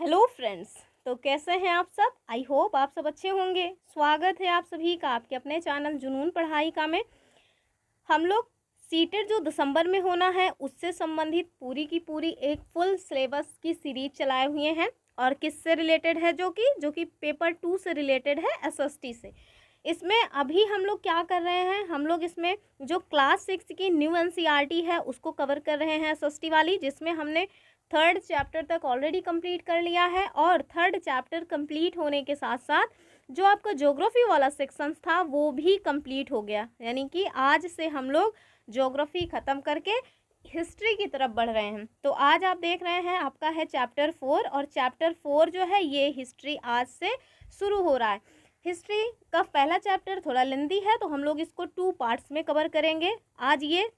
Hello friends. तो कैसे हैं आप सब? आई होप आप सब अच्छे होंगे। स्वागत है आप सभी का आपके अपने चैनल जुनून पढ़ाई का में। हम लोग सीटेट जो दिसंबर में होना है उससे संबंधित पूरी की पूरी एक फुल सिलेबस की सीरीज चलाए हुए हैं। और किससे रिलेटेड है? जो कि पेपर 2 से रिलेटेड है, एसएसटी से। इसमें अभी हम लोग क्या कर रहे हैं, हम लोग इसमें जो क्लास 6 की न्यू एनसीईआरटी है उसको कवर कर रहे हैं, एसएसटी वाली, जिसमें हमने 3rd चैप्टर तक ऑलरेडी कंप्लीट कर लिया है। और 3rd चैप्टर कंप्लीट होने के साथ साथ जो आपका ज्योग्राफी वाला सेक्शन था वो भी कंप्लीट हो गया। यानी कि आज से हम लोग ज्योग्राफी ख़त्म करके हिस्ट्री की तरफ बढ़ रहे हैं। तो आज आप देख रहे हैं आपका है चैप्टर 4, और चैप्टर 4 जो है ये हिस्ट्री आज से शुरू हो रहा है। हिस्ट्री का पहला चैप्टर थोड़ा लेंदी है, तो हम लोग इसको 2 पार्ट्स में कवर करेंगे। आज ये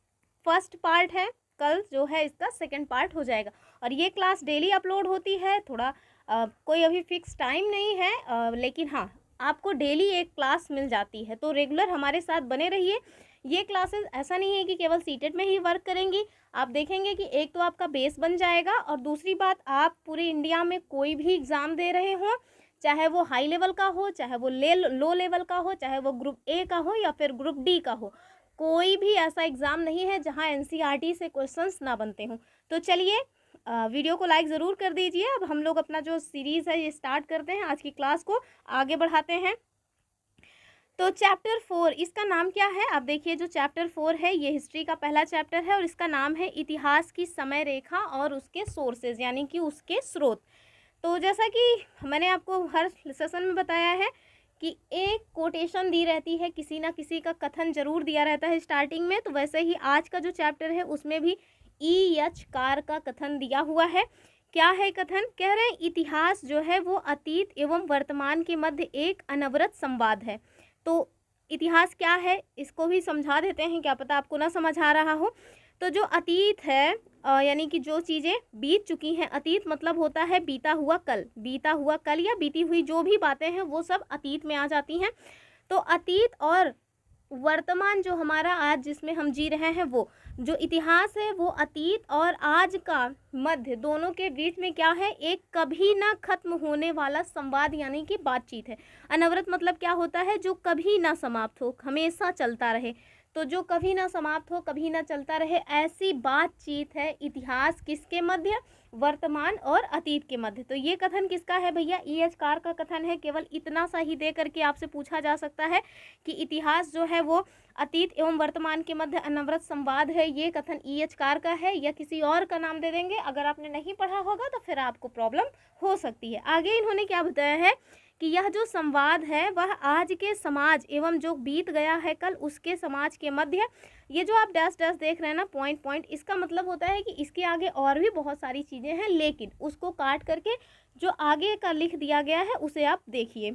फर्स्ट पार्ट है, कल जो है इसका सेकंड पार्ट हो जाएगा। और ये क्लास डेली अपलोड होती है। थोड़ा कोई अभी फिक्स टाइम नहीं है, लेकिन हाँ, आपको डेली एक क्लास मिल जाती है, तो रेगुलर हमारे साथ बने रहिए। ये क्लासेस ऐसा नहीं है कि केवल सीटेट में ही वर्क करेंगी। आप देखेंगे कि एक तो आपका बेस बन जाएगा, और दूसरी बात, आप पूरे इंडिया में कोई भी एग्ज़ाम दे रहे हो, चाहे वो हाई लेवल का हो, चाहे वो लो लेवल का हो, चाहे वो ग्रुप ए का हो या फिर ग्रुप डी का हो, कोई भी ऐसा एग्ज़ाम नहीं है जहां एनसीईआरटी से क्वेश्चंस ना बनते हों। तो चलिए वीडियो को लाइक ज़रूर कर दीजिए। अब हम लोग अपना जो सीरीज़ है ये स्टार्ट करते हैं, आज की क्लास को आगे बढ़ाते हैं। तो चैप्टर 4 इसका नाम क्या है? आप देखिए, जो चैप्टर 4 है ये हिस्ट्री का पहला चैप्टर है, और इसका नाम है इतिहास की समय रेखा और उसके सोर्सेज, यानी कि उसके स्रोत। तो जैसा कि मैंने आपको हर सेशन में बताया है कि एक कोटेशन दी रहती है, किसी ना किसी का कथन जरूर दिया रहता है स्टार्टिंग में। तो वैसे ही आज का जो चैप्टर है उसमें भी E.H. कार का कथन दिया हुआ है। क्या है कथन? कह रहे हैं इतिहास जो है वो अतीत एवं वर्तमान के मध्य एक अनवरत संवाद है। तो इतिहास क्या है इसको भी समझा देते हैं, क्या पता आपको ना समझ आ रहा हो। तो जो अतीत है, यानी कि जो चीज़ें बीत चुकी हैं, अतीत मतलब होता है बीता हुआ कल या बीती हुई जो भी बातें हैं वो सब अतीत में आ जाती हैं। तो अतीत और वर्तमान जो हमारा आज जिसमें हम जी रहे हैं, वो जो इतिहास है वो अतीत और आज का मध्य दोनों के बीच में क्या है, एक कभी ना खत्म होने वाला संवाद यानी कि बातचीत है। अनवरत मतलब क्या होता है? जो कभी ना समाप्त हो, हमेशा चलता रहे। तो जो कभी ना समाप्त हो, कभी ना चलता रहे, ऐसी बातचीत है इतिहास किसके मध्य? वर्तमान और अतीत के मध्य। तो ये कथन किसका है भैया? E.H. कार का कथन है। केवल इतना सा ही दे करके आपसे पूछा जा सकता है कि इतिहास जो है वो अतीत एवं वर्तमान के मध्य अनवरत संवाद है। ये कथन E.H. कार का है, या किसी और का नाम दे देंगे। अगर आपने नहीं पढ़ा होगा तो फिर आपको प्रॉब्लम हो सकती है। आगे इन्होंने क्या बताया है कि यह जो संवाद है वह आज के समाज एवं जो बीत गया है कल उसके समाज के मध्य। ये जो आप डैश डैश देख रहे हैं ना, पॉइंट पॉइंट, इसका मतलब होता है कि इसके आगे और भी बहुत सारी चीज़ें हैं, लेकिन उसको काट करके जो आगे का लिख दिया गया है उसे आप देखिए।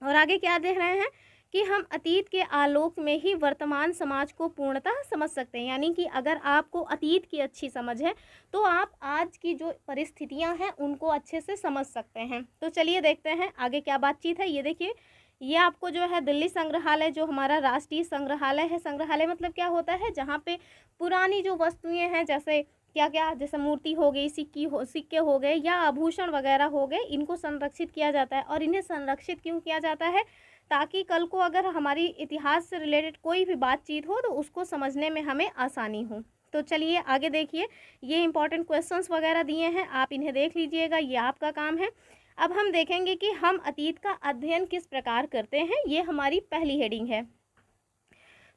और आगे क्या देख रहे हैं कि हम अतीत के आलोक में ही वर्तमान समाज को पूर्णतः समझ सकते हैं। यानी कि अगर आपको अतीत की अच्छी समझ है तो आप आज की जो परिस्थितियां हैं उनको अच्छे से समझ सकते हैं। तो चलिए देखते हैं आगे क्या बातचीत है। ये देखिए, ये आपको जो है दिल्ली संग्रहालय, जो हमारा राष्ट्रीय संग्रहालय है, संग्रहालय मतलब क्या होता है? जहाँ पे पुरानी जो वस्तुएं हैं, जैसे क्या क्या, जैसे मूर्ति हो गई, सिक्के हो गए, या आभूषण वगैरह हो गए, इनको संरक्षित किया जाता है। और इन्हें संरक्षित क्यों किया जाता है? ताकि कल को अगर हमारी इतिहास से रिलेटेड कोई भी बातचीत हो तो उसको समझने में हमें आसानी हो। तो चलिए आगे देखिए, ये इंपॉर्टेंट क्वेश्चंस वगैरह दिए हैं, आप इन्हें देख लीजिएगा, ये आपका काम है। अब हम देखेंगे कि हम अतीत का अध्ययन किस प्रकार करते हैं। ये हमारी पहली हेडिंग है।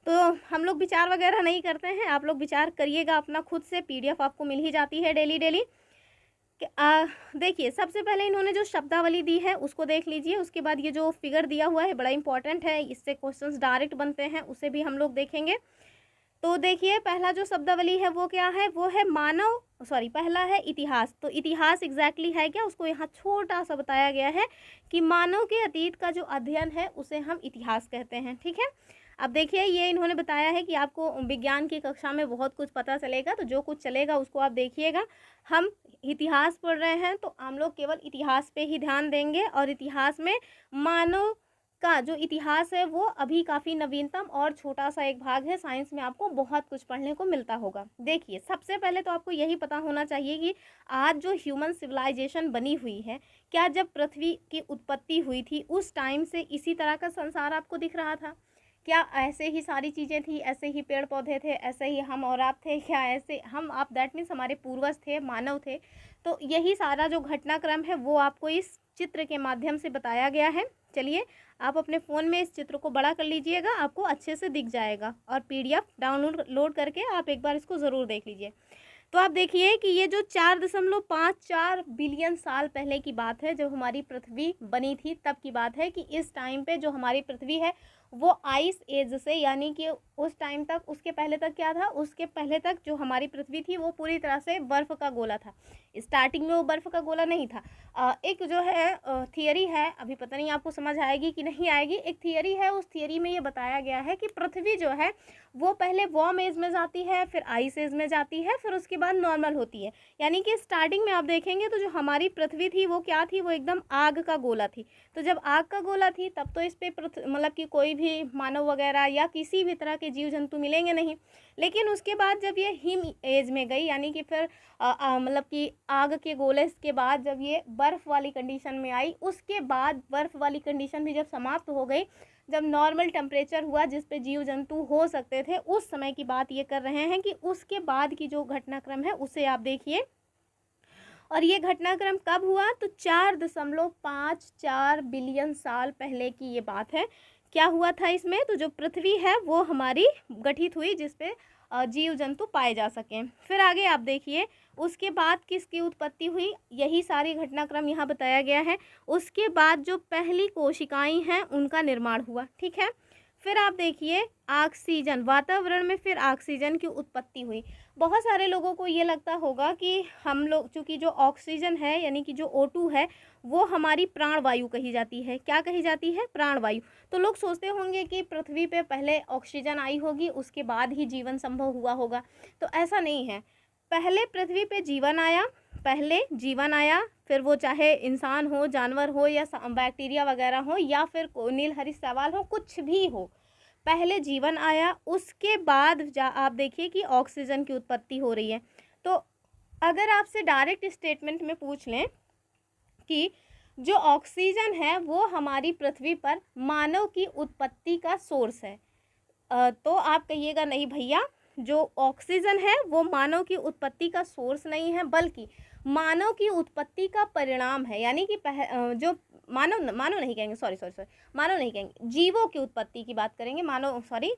तो हम लोग विचार वगैरह नहीं करते हैं, आप लोग विचार करिएगा अपना खुद से। PDF आपको मिल ही जाती है डेली। देखिए, सबसे पहले इन्होंने जो शब्दावली दी है उसको देख लीजिए। उसके बाद ये जो फिगर दिया हुआ है बड़ा इंपॉर्टेंट है, इससे क्वेश्चंस डायरेक्ट बनते हैं, उसे भी हम लोग देखेंगे। तो देखिए, पहला जो शब्दावली है वो क्या है? वो है पहला है इतिहास। तो इतिहास एग्जैक्टली है क्या, उसको यहाँ छोटा सा बताया गया है कि मानव के अतीत का जो अध्ययन है उसे हम इतिहास कहते हैं। ठीक है, अब देखिए, ये इन्होंने बताया है कि आपको विज्ञान की कक्षा में बहुत कुछ पता चलेगा, तो जो कुछ चलेगा उसको आप देखिएगा। हम इतिहास पढ़ रहे हैं तो हम लोग केवल इतिहास पे ही ध्यान देंगे, और इतिहास में मानव इसका जो इतिहास है वो अभी काफ़ी नवीनतम और छोटा सा एक भाग है। साइंस में आपको बहुत कुछ पढ़ने को मिलता होगा। देखिए, सबसे पहले तो आपको यही पता होना चाहिए कि आज जो ह्यूमन सिविलाइजेशन बनी हुई है, क्या जब पृथ्वी की उत्पत्ति हुई थी उस टाइम से इसी तरह का संसार आपको दिख रहा था? क्या ऐसे ही सारी चीज़ें थी, ऐसे ही पेड़ पौधे थे, ऐसे ही हम और आप थे? क्या ऐसे हम आप दैट मीन्स हमारे पूर्वज थे, मानव थे? तो यही सारा जो घटनाक्रम है वो आपको इस चित्र के माध्यम से बताया गया है। चलिए, आप अपने फ़ोन में इस चित्र को बड़ा कर लीजिएगा, आपको अच्छे से दिख जाएगा, और PDF डाउनलोड करके आप एक बार इसको ज़रूर देख लीजिए। तो आप देखिए कि ये जो 4.54 बिलियन साल पहले की बात है, जब हमारी पृथ्वी बनी थी, तब की बात है कि इस टाइम पे जो हमारी पृथ्वी है वो आइस एज से, यानी कि उस टाइम तक, उसके पहले तक क्या था, उसके पहले तक जो हमारी पृथ्वी थी वो पूरी तरह से बर्फ़ का गोला था। स्टार्टिंग में वो बर्फ़ का गोला नहीं था। एक जो है थियरी है, अभी पता नहीं आपको समझ आएगी कि नहीं आएगी। एक थियरी है, उस थियरी में ये बताया गया है कि पृथ्वी जो है वो पहले वार्म एज में जाती है, फिर आइस एज में जाती है, फिर उसके बाद नॉर्मल होती है। यानी कि स्टार्टिंग में आप देखेंगे तो जो हमारी पृथ्वी थी वो क्या थी, वो एकदम आग का गोला थी। तो जब आग का गोला थी तब तो इस पे मतलब कि कोई भी मानव वगैरह या किसी भी तरह के जीव जंतु मिलेंगे नहीं। लेकिन उसके बाद जब ये हिम एज में गई, यानी कि फिर मतलब कि आग के गोले के बाद जब ये बर्फ़ वाली कंडीशन में आई, उसके बाद बर्फ़ वाली कंडीशन भी जब समाप्त हो गई, जब नॉर्मल टेम्परेचर हुआ जिस पे जीव जंतु हो सकते थे, उस समय की बात ये कर रहे हैं कि उसके बाद की जो घटनाक्रम है उसे आप देखिए। और ये घटनाक्रम कब हुआ, तो 4.54 बिलियन साल पहले की ये बात है। क्या हुआ था इसमें, तो जो पृथ्वी है वो हमारी गठित हुई जिस पे जीव जंतु पाए जा सकें। फिर आगे आप देखिए, उसके बाद किसकी उत्पत्ति हुई, यही सारी घटनाक्रम यहाँ बताया गया है। उसके बाद जो पहली कोशिकाएं हैं उनका निर्माण हुआ, ठीक है। फिर आप देखिए ऑक्सीजन, वातावरण में फिर ऑक्सीजन की उत्पत्ति हुई। बहुत सारे लोगों को ये लगता होगा कि हम लोग, चूँकि जो ऑक्सीजन है यानी कि जो O2 है वो हमारी प्राणवायु कही जाती है। क्या कही जाती है, प्राणवायु। तो लोग सोचते होंगे कि पृथ्वी पे पहले ऑक्सीजन आई होगी, उसके बाद ही जीवन संभव हुआ होगा। तो ऐसा नहीं है, पहले पृथ्वी पे जीवन आया, पहले जीवन आया, फिर वो चाहे इंसान हो, जानवर हो, या बैक्टीरिया वगैरह हो, या फिर नीलहरित शैवाल हो, कुछ भी हो, पहले जीवन आया, उसके बाद आप देखिए कि ऑक्सीजन की उत्पत्ति हो रही है। तो अगर आपसे डायरेक्ट स्टेटमेंट में पूछ लें कि जो ऑक्सीजन है वो हमारी पृथ्वी पर मानव की उत्पत्ति का सोर्स है, तो आप कहिएगा नहीं भैया, जो ऑक्सीजन है वो मानव की उत्पत्ति का सोर्स नहीं है, बल्कि मानव की उत्पत्ति का परिणाम है। यानी कि जो मानव नहीं कहेंगे, सॉरी मानव नहीं कहेंगे, जीवों की उत्पत्ति की बात करेंगे, मानव सॉरी।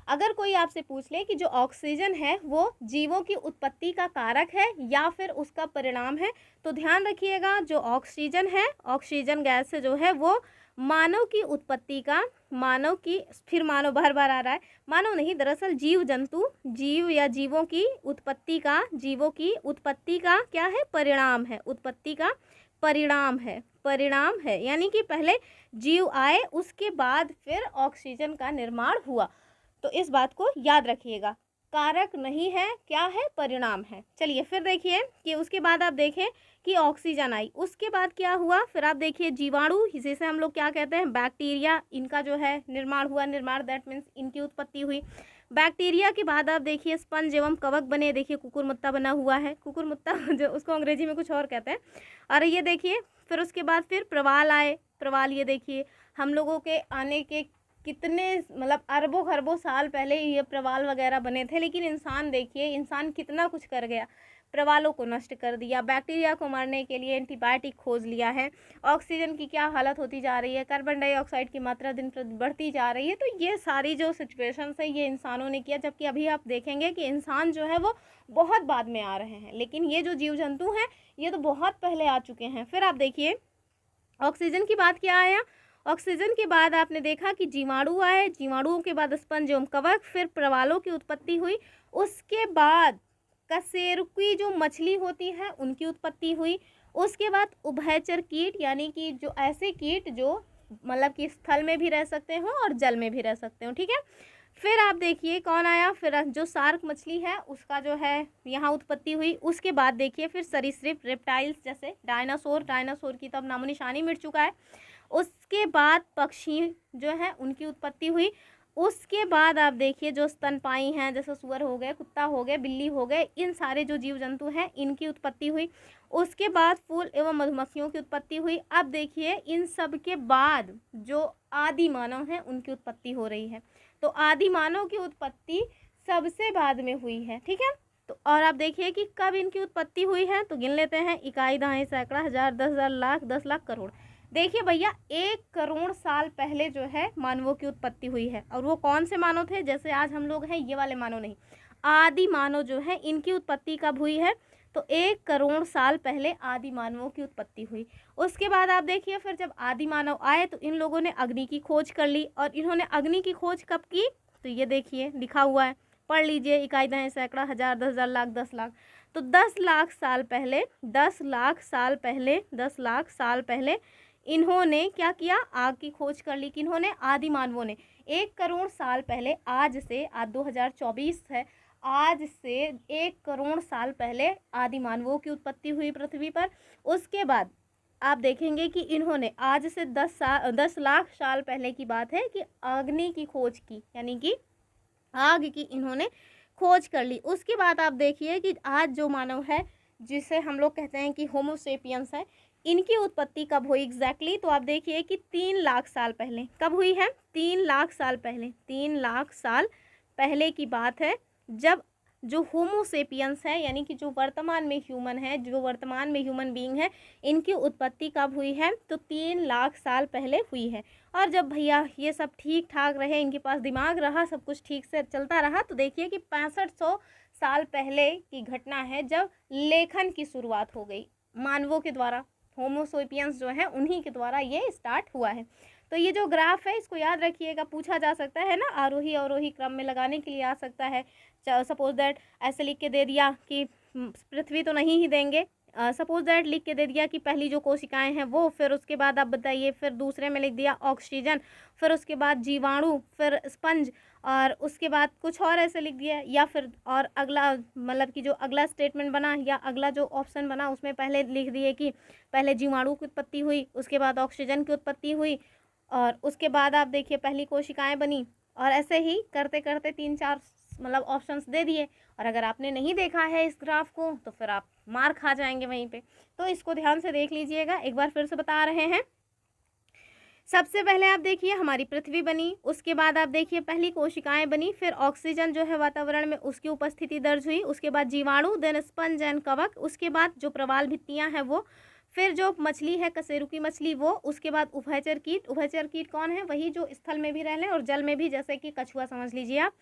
अगर कोई आपसे पूछ ले कि जो ऑक्सीजन है वो जीवों की उत्पत्ति का कारक है या फिर उसका परिणाम है, तो ध्यान रखिएगा, जो ऑक्सीजन है, ऑक्सीजन गैस से जो है वो मानव की उत्पत्ति का, मानव की, फिर मानव बार बार आ रहा है, मानव नहीं, दरअसल जीव जंतु, जीव या जीवों की उत्पत्ति का, जीवों की उत्पत्ति का क्या है, परिणाम है, उत्पत्ति का परिणाम है, परिणाम है। यानी कि पहले जीव आए, उसके बाद फिर ऑक्सीजन का निर्माण हुआ। तो इस बात को याद रखिएगा, कारक नहीं है, क्या है, परिणाम है। चलिए फिर देखिए कि उसके बाद आप देखें कि ऑक्सीजन आई, उसके बाद क्या हुआ, फिर आप देखिए जीवाणु, जिसे हम लोग क्या कहते हैं, बैक्टीरिया, इनका जो है निर्माण हुआ, निर्माण दैट मीन्स इनकी उत्पत्ति हुई। बैक्टीरिया के बाद आप देखिए स्पंज एवं कवक बने, देखिए कुकुरमुत्ता बना हुआ है, कुकुरमुत्ता जो उसको अंग्रेजी में कुछ और कहते हैं। और ये देखिए फिर उसके बाद फिर प्रवाल आए, प्रवाल, ये देखिए हम लोगों के आने के कितने मतलब अरबों खरबों साल पहले ये प्रवाल वगैरह बने थे, लेकिन इंसान देखिए, इंसान कितना कुछ कर गया, प्रवालों को नष्ट कर दिया, बैक्टीरिया को मारने के लिए एंटीबायोटिक खोज लिया है, ऑक्सीजन की क्या हालत होती जा रही है, कार्बन डाइऑक्साइड की मात्रा दिन प्रतिदिन बढ़ती जा रही है। तो ये सारी जो सिचुएशंस है ये इंसानों ने किया, जबकि अभी आप देखेंगे कि इंसान जो है वो बहुत बाद में आ रहे हैं, लेकिन ये जो जीव जंतु हैं ये तो बहुत पहले आ चुके हैं। फिर आप देखिए ऑक्सीजन की बात क्या आया, ऑक्सीजन के बाद आपने देखा कि जीवाणु आए, जीवाणुओं के बाद स्पंज एवं कवक, फिर प्रवालों की उत्पत्ति हुई, उसके बाद कशेरुकी जो मछली होती है उनकी उत्पत्ति हुई, उसके बाद उभयचर कीट, यानी कि जो ऐसे कीट जो मतलब कि स्थल में भी रह सकते हो और जल में भी रह सकते हो, ठीक है। फिर आप देखिए कौन आया, फिर जो शार्क मछली है उसका जो है यहाँ उत्पत्ति हुई। उसके बाद देखिए फिर सरीसृप, रेप्टाइल्स, जैसे डायनासोर, डायनासोर की तो अब नामो निशानी मिट चुका है। उसके बाद पक्षी जो है उनकी उत्पत्ति हुई। उसके बाद आप देखिए जो स्तनपायी हैं, जैसे सुअर हो गए, कुत्ता हो गए, बिल्ली हो गए, इन सारे जो जीव जंतु हैं इनकी उत्पत्ति हुई। उसके बाद फूल एवं मधुमक्खियों की उत्पत्ति हुई। अब देखिए इन सब के बाद जो आदि मानव हैं उनकी उत्पत्ति हो रही है। तो आदि मानव की उत्पत्ति सबसे बाद में हुई है, ठीक है। तो और आप देखिए कि कब इनकी उत्पत्ति हुई है, तो गिन लेते हैं। इकाई, दहाई, सैकड़ा, हजार, 10,000, लाख, 10 लाख, करोड़। देखिए भैया 1 करोड़ साल पहले जो है मानवों की उत्पत्ति हुई है। और वो कौन से मानव थे, जैसे आज हम लोग हैं ये वाले मानव नहीं, आदि मानव जो है इनकी उत्पत्ति कब हुई है, तो 1 करोड़ साल पहले आदि मानवों की उत्पत्ति हुई। उसके बाद आप देखिए फिर जब आदि मानव आए तो इन लोगों ने अग्नि की खोज कर ली। और इन्होंने अग्नि की खोज कब की, तो ये देखिए लिखा हुआ है, पढ़ लीजिए। इकाई, दहाई, सैकड़ा, हजार, 10,000, लाख, 10 लाख। तो 10 लाख साल पहले, 10 लाख साल पहले, 10 लाख साल पहले इन्होंने क्या किया, आग की खोज कर ली। किन्होंने, आदि मानवों ने। 1 करोड़ साल पहले, आज से, आज 2024 है, आज से 1 करोड़ साल पहले आदि मानवों की उत्पत्ति हुई पृथ्वी पर। उसके बाद आप देखेंगे कि इन्होंने आज से 10 लाख साल पहले की बात है कि अग्नि की खोज की, यानी कि आग की इन्होंने खोज कर ली। उसके बाद आप देखिए कि आज जो मानव है, जिसे हम लोग कहते हैं कि होमो सेपियंस है, इनकी उत्पत्ति कब हुई एग्जैक्टली, तो आप देखिए कि 3 लाख साल पहले। कब हुई है, 3 लाख साल पहले। 3 लाख साल पहले की बात है, जब जो होमो सेपियंस है, यानी कि जो वर्तमान में ह्यूमन है, जो वर्तमान में ह्यूमन बीइंग है, इनकी उत्पत्ति कब हुई है, तो 3 लाख साल पहले हुई है। और जब भैया ये सब ठीक ठाक रहे, इनके पास दिमाग रहा, सब कुछ ठीक से चलता रहा, तो देखिए कि 6500 साल पहले की घटना है जब लेखन की शुरुआत हो गई मानवों के द्वारा। होमो सेपियंस जो है उन्हीं के द्वारा ये स्टार्ट हुआ है। तो ये जो ग्राफ है इसको याद रखिएगा, पूछा जा सकता है ना, आरोही अवरोही क्रम में लगाने के लिए आ सकता है। सपोज दैट ऐसे लिख के दे दिया कि पृथ्वी तो नहीं ही देंगे, सपोज दैट लिख के दे दिया कि पहली जो कोशिकाएं हैं वो, फिर उसके बाद आप बताइए, फिर दूसरे में लिख दिया ऑक्सीजन, फिर उसके बाद जीवाणु, फिर स्पंज, और उसके बाद कुछ और ऐसे लिख दिया। या फिर और अगला मतलब कि जो अगला स्टेटमेंट बना या अगला जो ऑप्शन बना उसमें पहले लिख दिए कि पहले जीवाणु की उत्पत्ति हुई, उसके बाद ऑक्सीजन की उत्पत्ति हुई, और उसके बाद आप देखिए पहली कोशिकाएं बनी। और ऐसे ही करते करते 3-4 मतलब ऑप्शंस दे दिए। और अगर आपने नहीं देखा है इस ग्राफ को तो फिर आप मार खा जाएंगे वहीं पे। तो इसको ध्यान से देख लीजिएगा, एक बार फिर से बता रहे हैं। सबसे पहले आप देखिए हमारी पृथ्वी बनी, उसके बाद आप देखिए पहली कोशिकाएं बनी, फिर ऑक्सीजन जो है वातावरण में उसकी उपस्थिति दर्ज हुई, उसके बाद जीवाणु, देन स्पंज एंड कवक, उसके बाद जो प्रवाल भित्तियां हैं वो, फिर जो मछली है कशेरुकी मछली वो, उसके बाद उभयचर कीट। उभयचर कीट कौन है, वही जो स्थल में भी रह लें और जल में भी, जैसे कि कछुआ समझ लीजिए आप।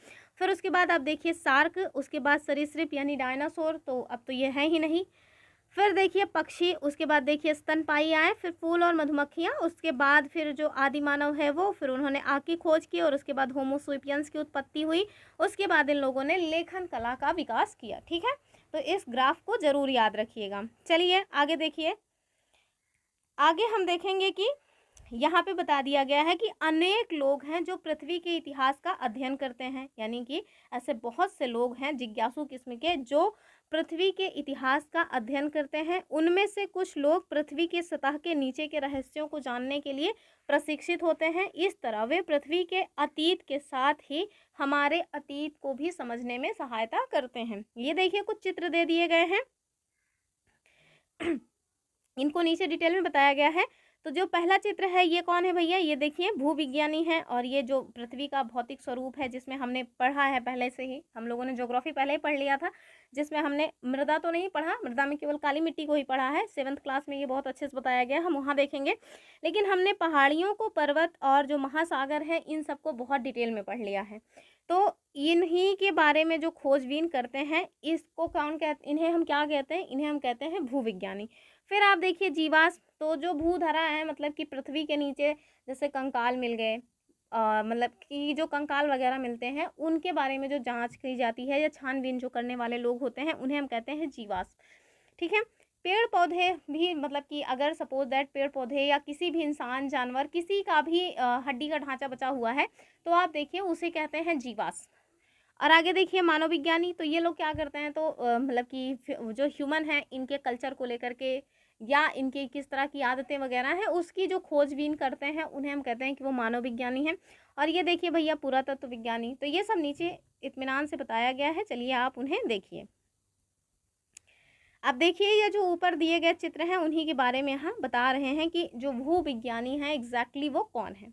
फिर उसके बाद आप देखिए सार्क, उसके बाद सरीसृप यानी डायनासोर, तो अब तो ये है ही नहीं। फिर देखिए पक्षी, उसके बाद देखिए स्तनपायी आए, फिर फूल और मधुमक्खियाँ, उसके बाद फिर जो आदि मानव है वो, फिर उन्होंने आग की खोज की, और उसके बाद होमो सेपियंस की उत्पत्ति हुई। उसके बाद इन लोगों ने लेखन कला का विकास किया, ठीक है। तो इस ग्राफ को जरूर याद रखिएगा। चलिए आगे देखिए, आगे हम देखेंगे कि यहाँ पे बता दिया गया है कि अनेक लोग हैं जो पृथ्वी के इतिहास का अध्ययन करते हैं, यानी कि ऐसे बहुत से लोग हैं जिज्ञासु किस्म के जो पृथ्वी के इतिहास का अध्ययन करते हैं। उनमें से कुछ लोग पृथ्वी के सतह के नीचे के रहस्यों को जानने के लिए प्रशिक्षित होते हैं। इस तरह वे पृथ्वी के अतीत के साथ ही हमारे अतीत को भी समझने में सहायता करते हैं। ये देखिए कुछ चित्र दे दिए गए हैं, इनको नीचे डिटेल में बताया गया है। तो जो पहला चित्र है ये कौन है भैया, ये देखिए भूविज्ञानी है, और ये जो पृथ्वी का भौतिक स्वरूप है जिसमें हमने पढ़ा है पहले से ही, हम लोगों ने ज्योग्राफी पहले ही पढ़ लिया था, जिसमें हमने मृदा तो नहीं पढ़ा, मृदा में केवल काली मिट्टी को ही पढ़ा है। 7th क्लास में ये बहुत अच्छे से बताया गया, हम वहाँ देखेंगे। लेकिन हमने पहाड़ियों को, पर्वत और जो महासागर है इन सबको बहुत डिटेल में पढ़ लिया है। तो इन्हीं के बारे में जो खोजबीन करते हैं इसको कौन कहते, इन्हें हम क्या कहते हैं, इन्हें हम कहते हैं भूविज्ञानी। फिर आप देखिए जीवाश्म, तो जो भूधरा है मतलब कि पृथ्वी के नीचे जैसे कंकाल मिल गए, मतलब कि जो कंकाल वगैरह मिलते हैं उनके बारे में जो जांच की जाती है या छानबीन जो करने वाले लोग होते हैं उन्हें हम कहते हैं जीवाश्म, ठीक है। पेड़ पौधे भी, मतलब कि अगर सपोज दैट पेड़ पौधे या किसी भी इंसान, जानवर, किसी का भी हड्डी का ढांचा बचा हुआ है तो आप देखिए उसे कहते हैं जीवाश्म। और आगे देखिए मानव विज्ञानी, तो ये लोग क्या करते हैं, तो मतलब कि जो ह्यूमन है इनके कल्चर को लेकर के, या इनकी किस तरह की आदतें वगैरह हैं, उसकी जो खोजबीन करते हैं उन्हें हम कहते हैं कि वो मानव विज्ञानी हैं। और ये देखिए भैया पुरातत्व विज्ञानी। तो ये सब नीचे इत्मीनान से बताया गया है, चलिए आप उन्हें देखिए। अब देखिए ये जो ऊपर दिए गए चित्र हैं उन्हीं के बारे में यहाँ बता रहे हैं कि जो भूविज्ञानी हैं एग्जैक्टली वो कौन है।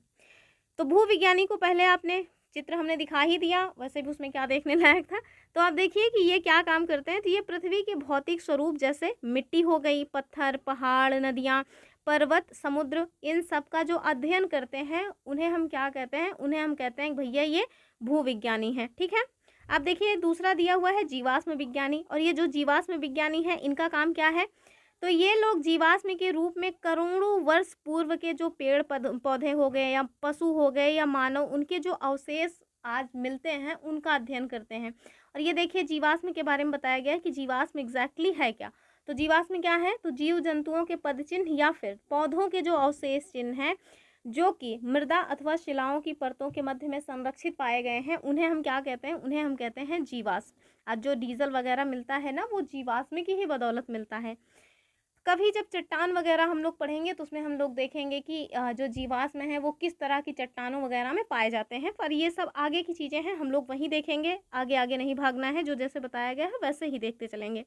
तो भूविज्ञानी को पहले आपने चित्र हमने दिखा ही दिया, वैसे भी उसमें क्या देखने लायक था। तो आप देखिए कि ये क्या काम करते हैं। तो ये पृथ्वी के भौतिक स्वरूप जैसे मिट्टी हो गई, पत्थर, पहाड़, नदियाँ, पर्वत, समुद्र, इन सब का जो अध्ययन करते हैं उन्हें हम क्या कहते हैं, उन्हें हम कहते हैं भैया ये भूविज्ञानी हैं। ठीक है। अब देखिए दूसरा दिया हुआ है जीवाश्म विज्ञानी। और ये जो जीवाश्म विज्ञानी है इनका काम क्या है। तो ये लोग जीवाश्म के रूप में करोड़ों वर्ष पूर्व के जो पेड़ पौधे हो गए या पशु हो गए या मानव, उनके जो अवशेष आज मिलते हैं उनका अध्ययन करते हैं। और ये देखिए जीवाश्म के बारे में बताया गया है कि जीवाश्म एग्जैक्टली है क्या। तो जीवाश्म क्या है, तो जीव जंतुओं के पदचिन्ह या फिर पौधों के जो अवशेष चिन्ह हैं जो कि मृदा अथवा शिलाओं की परतों के मध्य में संरक्षित पाए गए हैं, उन्हें हम क्या कहते हैं, उन्हें हम कहते हैं जीवाश्म। आज जो डीजल वगैरह मिलता है ना वो जीवाश्म की ही बदौलत मिलता है। कभी जब चट्टान वगैरह हम लोग पढ़ेंगे तो उसमें हम लोग देखेंगे कि जो जीवाश्म है वो किस तरह की चट्टानों वगैरह में पाए जाते हैं। पर ये सब आगे की चीज़ें हैं, हम लोग वहीं देखेंगे, आगे आगे नहीं भागना है, जो जैसे बताया गया है वैसे ही देखते चलेंगे।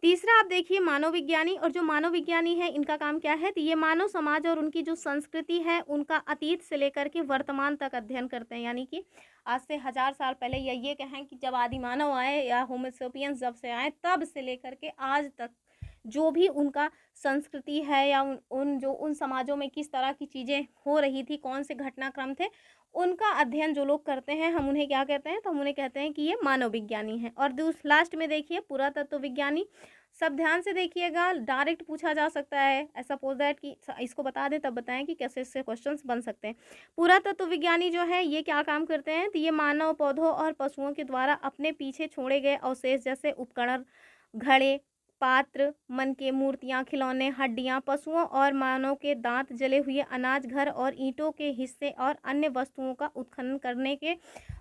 तीसरा आप देखिए मानव विज्ञानी। और जो मानव विज्ञानी है इनका काम क्या है, तो ये मानव समाज और उनकी जो संस्कृति है उनका अतीत से लेकर के वर्तमान तक अध्ययन करते हैं। यानी कि आज से 1000 साल पहले या ये कहें कि जब आदि मानव आए या होमो सेपियंस जब से आए तब से लेकर के आज तक जो भी उनका संस्कृति है या उन समाजों में किस तरह की चीज़ें हो रही थी, कौन से घटनाक्रम थे, उनका अध्ययन जो लोग करते हैं हम उन्हें क्या कहते हैं, तो हम उन्हें कहते हैं कि ये मानव विज्ञानी हैं। और लास्ट में देखिए पुरातत्व विज्ञानी। सब ध्यान से देखिएगा, डायरेक्ट पूछा जा सकता है। ऐसा सपोज दैट कि इसको बता दें तब बताएं कि कैसे इससे क्वेश्चंस बन सकते हैं। पुरातत्व विज्ञानी जो है ये क्या काम करते हैं, तो ये मानव, पौधों और पशुओं के द्वारा अपने पीछे छोड़े गए अवशेष जैसे उपकरण, घड़े, पात्र, मन के मूर्तियाँ, खिलौने, हड्डियाँ, पशुओं और मानव के दांत, जले हुए अनाज, घर और ईंटों के हिस्से और अन्य वस्तुओं का उत्खनन करने के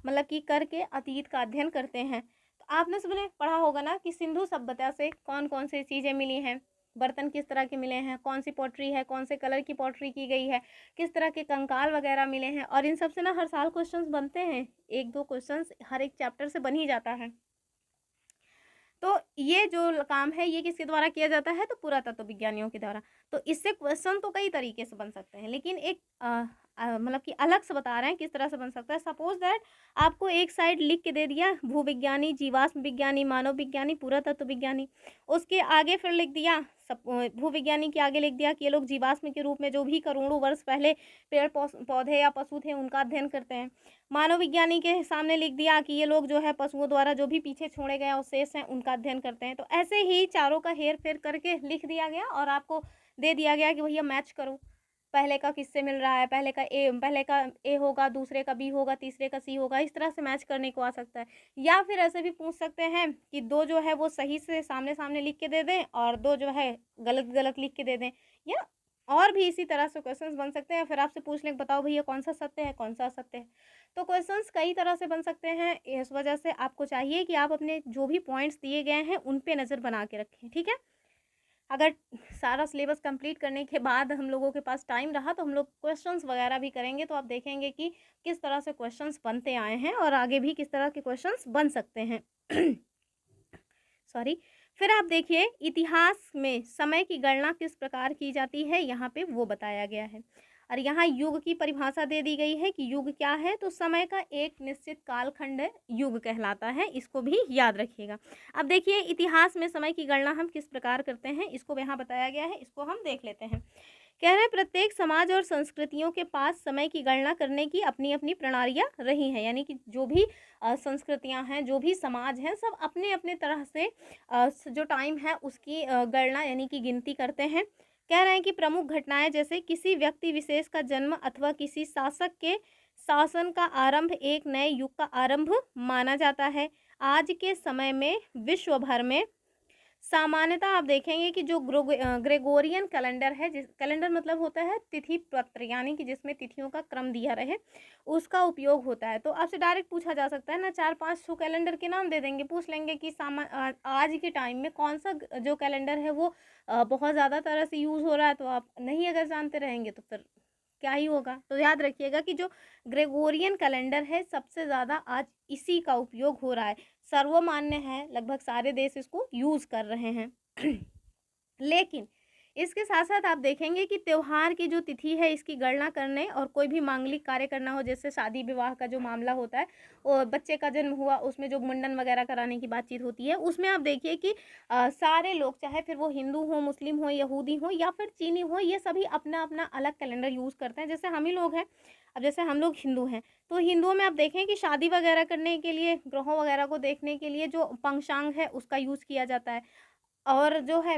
मतलब कि करके अतीत का अध्ययन करते हैं। तो आपने सबने पढ़ा होगा ना कि सिंधु सभ्यता से कौन कौन सी चीज़ें मिली हैं, बर्तन किस तरह के मिले हैं, कौन सी पॉटरी है, कौन से कलर की पॉटरी की गई है, किस तरह के कंकाल वगैरह मिले हैं। और इन सब से ना हर साल क्वेश्चंस बनते हैं, 1-2 क्वेश्चंस हर एक चैप्टर से बन ही जाता है। तो ये जो काम है ये किसके द्वारा किया जाता है, तो पुरातत्व विज्ञानियों के द्वारा। तो इससे क्वेश्चन तो कई तरीके से बन सकते हैं, लेकिन एक मतलब कि अलग से बता रहे हैं किस तरह से बन सकता है। सपोज दैट आपको एक साइड लिख के दे दिया भूविज्ञानी, जीवाश्म विज्ञानी, मानव विज्ञानी, पुरातत्व विज्ञानी, उसके आगे फिर लिख दिया भूविज्ञानी के आगे लिख दिया कि ये लोग जीवाश्म के रूप में जो भी करोड़ों वर्ष पहले पेड़ पौधे या पशु थे उनका अध्ययन करते हैं। मानव विज्ञानी के सामने लिख दिया कि ये लोग जो है पशुओं द्वारा जो भी पीछे छोड़े गए अवशेष हैं उनका अध्ययन करते हैं। तो ऐसे ही चारों का हेर फेर करके लिख दिया गया और आपको दे दिया गया कि भैया मैच करो, पहले का किससे मिल रहा है, पहले का ए होगा, दूसरे का बी होगा, तीसरे का सी होगा। इस तरह से मैच करने को आ सकता है। या फिर ऐसे भी पूछ सकते हैं कि 2 जो है वो सही से सामने सामने लिख के दे दें और 2 जो है गलत गलत लिख के दे दें, या और भी इसी तरह से क्वेश्चंस बन सकते हैं। फिर आपसे पूछ लें बताओ भैया कौन सा सत्य है, कौन सा असत्य है। तो क्वेश्चंस कई तरह से बन सकते हैं। इस वजह से आपको चाहिए कि आप अपने जो भी पॉइंट्स दिए गए हैं उन पे नज़र बना के रखें, ठीक है। अगर सारा सिलेबस कंप्लीट करने के बाद हम लोगों के पास टाइम रहा तो हम लोग क्वेश्चंस वगैरह भी करेंगे, तो आप देखेंगे कि किस तरह से क्वेश्चंस बनते आए हैं और आगे भी किस तरह के क्वेश्चंस बन सकते हैं। सॉरी। फिर आप देखिए इतिहास में समय की गणना किस प्रकार की जाती है, यहाँ पे वो बताया गया है। और यहाँ युग की परिभाषा दे दी गई है कि युग क्या है, तो समय का एक निश्चित कालखंड युग कहलाता है, इसको भी याद रखिएगा। अब देखिए इतिहास में समय की गणना हम किस प्रकार करते हैं, इसको यहाँ बताया गया है, इसको हम देख लेते हैं। कह रहे हैं प्रत्येक समाज और संस्कृतियों के पास समय की गणना करने की अपनी अपनी प्रणालियाँ रही हैं। यानी कि जो भी संस्कृतियाँ हैं, जो भी समाज हैं, सब अपने अपने तरह से जो टाइम है उसकी गणना यानी कि गिनती करते हैं। कह रहे हैं कि प्रमुख घटनाएं जैसे किसी व्यक्ति विशेष का जन्म अथवा किसी शासक के शासन का आरंभ एक नए युग का आरंभ माना जाता है। आज के समय में विश्व भर में सामान्यतः आप देखेंगे कि जो ग्रेगोरियन कैलेंडर है, जिस कैलेंडर मतलब होता है तिथि पत्र, यानी कि जिसमें तिथियों का क्रम दिया रहे, उसका उपयोग होता है। तो आपसे डायरेक्ट पूछा जा सकता है ना, 4-5 कैलेंडर के नाम दे देंगे, पूछ लेंगे कि आज के टाइम में कौन सा जो कैलेंडर है वो बहुत ज़्यादा तरह से यूज़ हो रहा है। तो आप नहीं अगर जानते रहेंगे तो फिर क्या ही होगा। तो याद रखिएगा कि जो ग्रेगोरियन कैलेंडर है सबसे ज़्यादा आज इसी का उपयोग हो रहा है, सर्वमान्य है, लगभग सारे देश इसको यूज़ कर रहे हैं। लेकिन इसके साथ साथ आप देखेंगे कि त्यौहार की जो तिथि है इसकी गणना करने और कोई भी मांगलिक कार्य करना हो, जैसे शादी विवाह का जो मामला होता है और बच्चे का जन्म हुआ उसमें जो मुंडन वगैरह कराने की बातचीत होती है, उसमें आप देखिए कि सारे लोग, चाहे फिर वो हिंदू हो, मुस्लिम हो, यहूदी हो या फिर चीनी हो, ये सभी अपना अपना अलग कैलेंडर यूज़ करते हैं। जैसे हम ही लोग हैं, अब जैसे हम लोग हिंदू हैं तो हिंदुओं में आप देखें कि शादी वगैरह करने के लिए, ग्रहों वगैरह को देखने के लिए जो पंचांग है उसका यूज़ किया जाता है। और जो है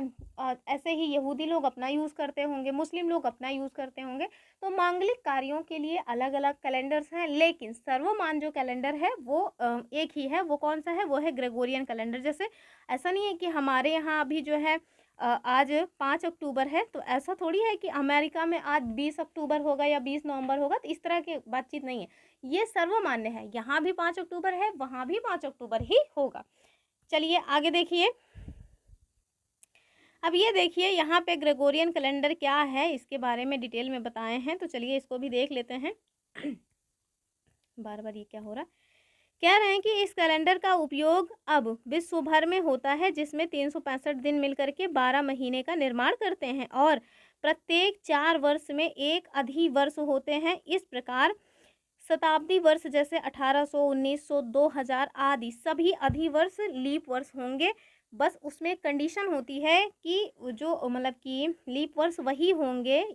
ऐसे ही यहूदी लोग अपना यूज़ करते होंगे, मुस्लिम लोग अपना यूज़ करते होंगे। तो मांगलिक कार्यों के लिए अलग अलग कैलेंडर्स हैं, लेकिन सर्वमान्य जो कैलेंडर है वो एक ही है। वो कौन सा है? वो है ग्रेगोरियन कैलेंडर। जैसे ऐसा नहीं है कि हमारे यहाँ अभी जो है आज 5 अक्टूबर है, तो ऐसा थोड़ी है कि अमेरिका में आज 20 अक्टूबर होगा या 20 नवंबर होगा, तो इस तरह की बातचीत नहीं है। ये सर्वमान्य है, यहाँ भी 5 अक्टूबर है, वहाँ भी 5 अक्टूबर ही होगा। चलिए आगे देखिए। अब ये देखिए यहाँ पे ग्रेगोरियन कैलेंडर क्या है, इसके बारे में डिटेल में बताए हैं, तो चलिए इसको भी देख लेते हैं। बार बार ये क्या हो रहा है? कह रहे हैं कि इस कैलेंडर का उपयोग अब विश्व भर में होता है, जिसमें 365 दिन मिलकर के 12 महीने का निर्माण करते हैं और प्रत्येक 4 वर्ष में एक अधिवर्ष होते हैं। इस प्रकार शताब्दी वर्ष जैसे 1800, 1900, 2000 आदि सभी अधिवर्ष लीप वर्ष होंगे। बस उसमें कंडीशन होती है कि जो मतलब कि लीप वर्ष वही होंगे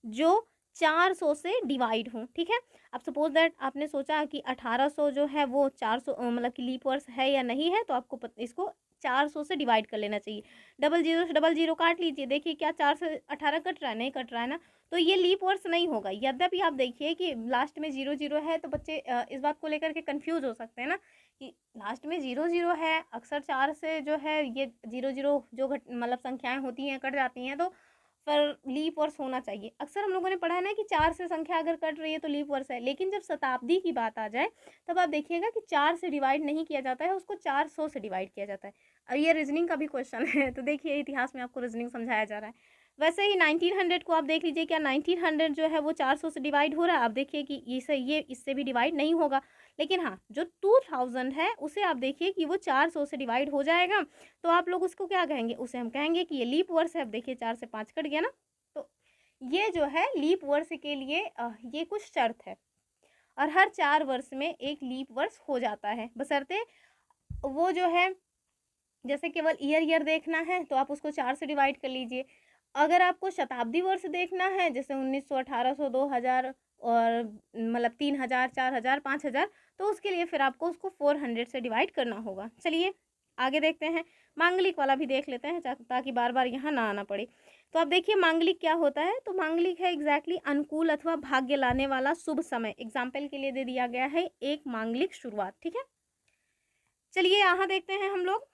जो 400 से डिवाइड हों, ठीक है। अब सपोज दैट आपने सोचा कि 1800 जो है वो 400 मतलब कि लीप वर्ष है या नहीं है, तो आपको इसको 400 से डिवाइड कर लेना चाहिए। 00 से 00 काट लीजिए, देखिए क्या 4 से 18 कट रहा है? नहीं कट रहा है ना, तो ये लीप वर्ष नहीं होगा। यद्यपि आप देखिए कि लास्ट में 00 है, तो बच्चे इस बात को लेकर के कंफ्यूज हो सकते हैं ना कि लास्ट में 00 है, अक्सर 4 से जो है ये 00 जो मतलब संख्याएं होती हैं कट जाती हैं, तो फिर लीप वर्ष होना चाहिए। अक्सर हम लोगों ने पढ़ा है ना कि 4 से संख्या अगर कट रही है तो लीप वर्ष है, लेकिन जब शताब्दी की बात आ जाए तब आप देखिएगा कि 4 से डिवाइड नहीं किया जाता है, उसको 400 से डिवाइड किया जाता है। अब ये रीजनिंग का भी क्वेश्चन है, तो देखिए इतिहास में आपको रीजनिंग समझाया जा रहा है। वैसे ही 1900 को आप देख लीजिए, क्या 1900 जो है वो 400 से डिवाइड हो रहा है? आप देखिए कि ये इससे भी डिवाइड नहीं होगा। लेकिन हाँ, जो 2000 है उसे आप देखिए कि वो 400 से डिवाइड हो जाएगा, तो आप लोग उसको क्या कहेंगे? उसे हम कहेंगे कि ये लीप वर्ष है। अब देखिए 4 से 5 कट गया ना, तो ये जो है लीप वर्ष के लिए ये कुछ शर्त है, और हर 4 वर्ष में एक लीप वर्ष हो जाता है, बशर्ते वो जो है जैसे केवल ईयर देखना है तो आप उसको 4 से डिवाइड कर लीजिए। अगर आपको शताब्दी वर्ष देखना है, जैसे 1900, 1800, 2000 और मतलब 3000, 4000, 5000, तो उसके लिए फिर आपको उसको 400 से डिवाइड करना होगा। चलिए आगे देखते हैं, मांगलिक वाला भी देख लेते हैं ताकि बार बार यहाँ ना आना पड़े। तो आप देखिए मांगलिक क्या होता है, तो मांगलिक है एग्जैक्टली अनुकूल अथवा भाग्य लाने वाला शुभ समय। एग्जाम्पल के लिए दे दिया गया है एक मांगलिक शुरुआत, ठीक है। चलिए यहाँ देखते हैं हम लोग,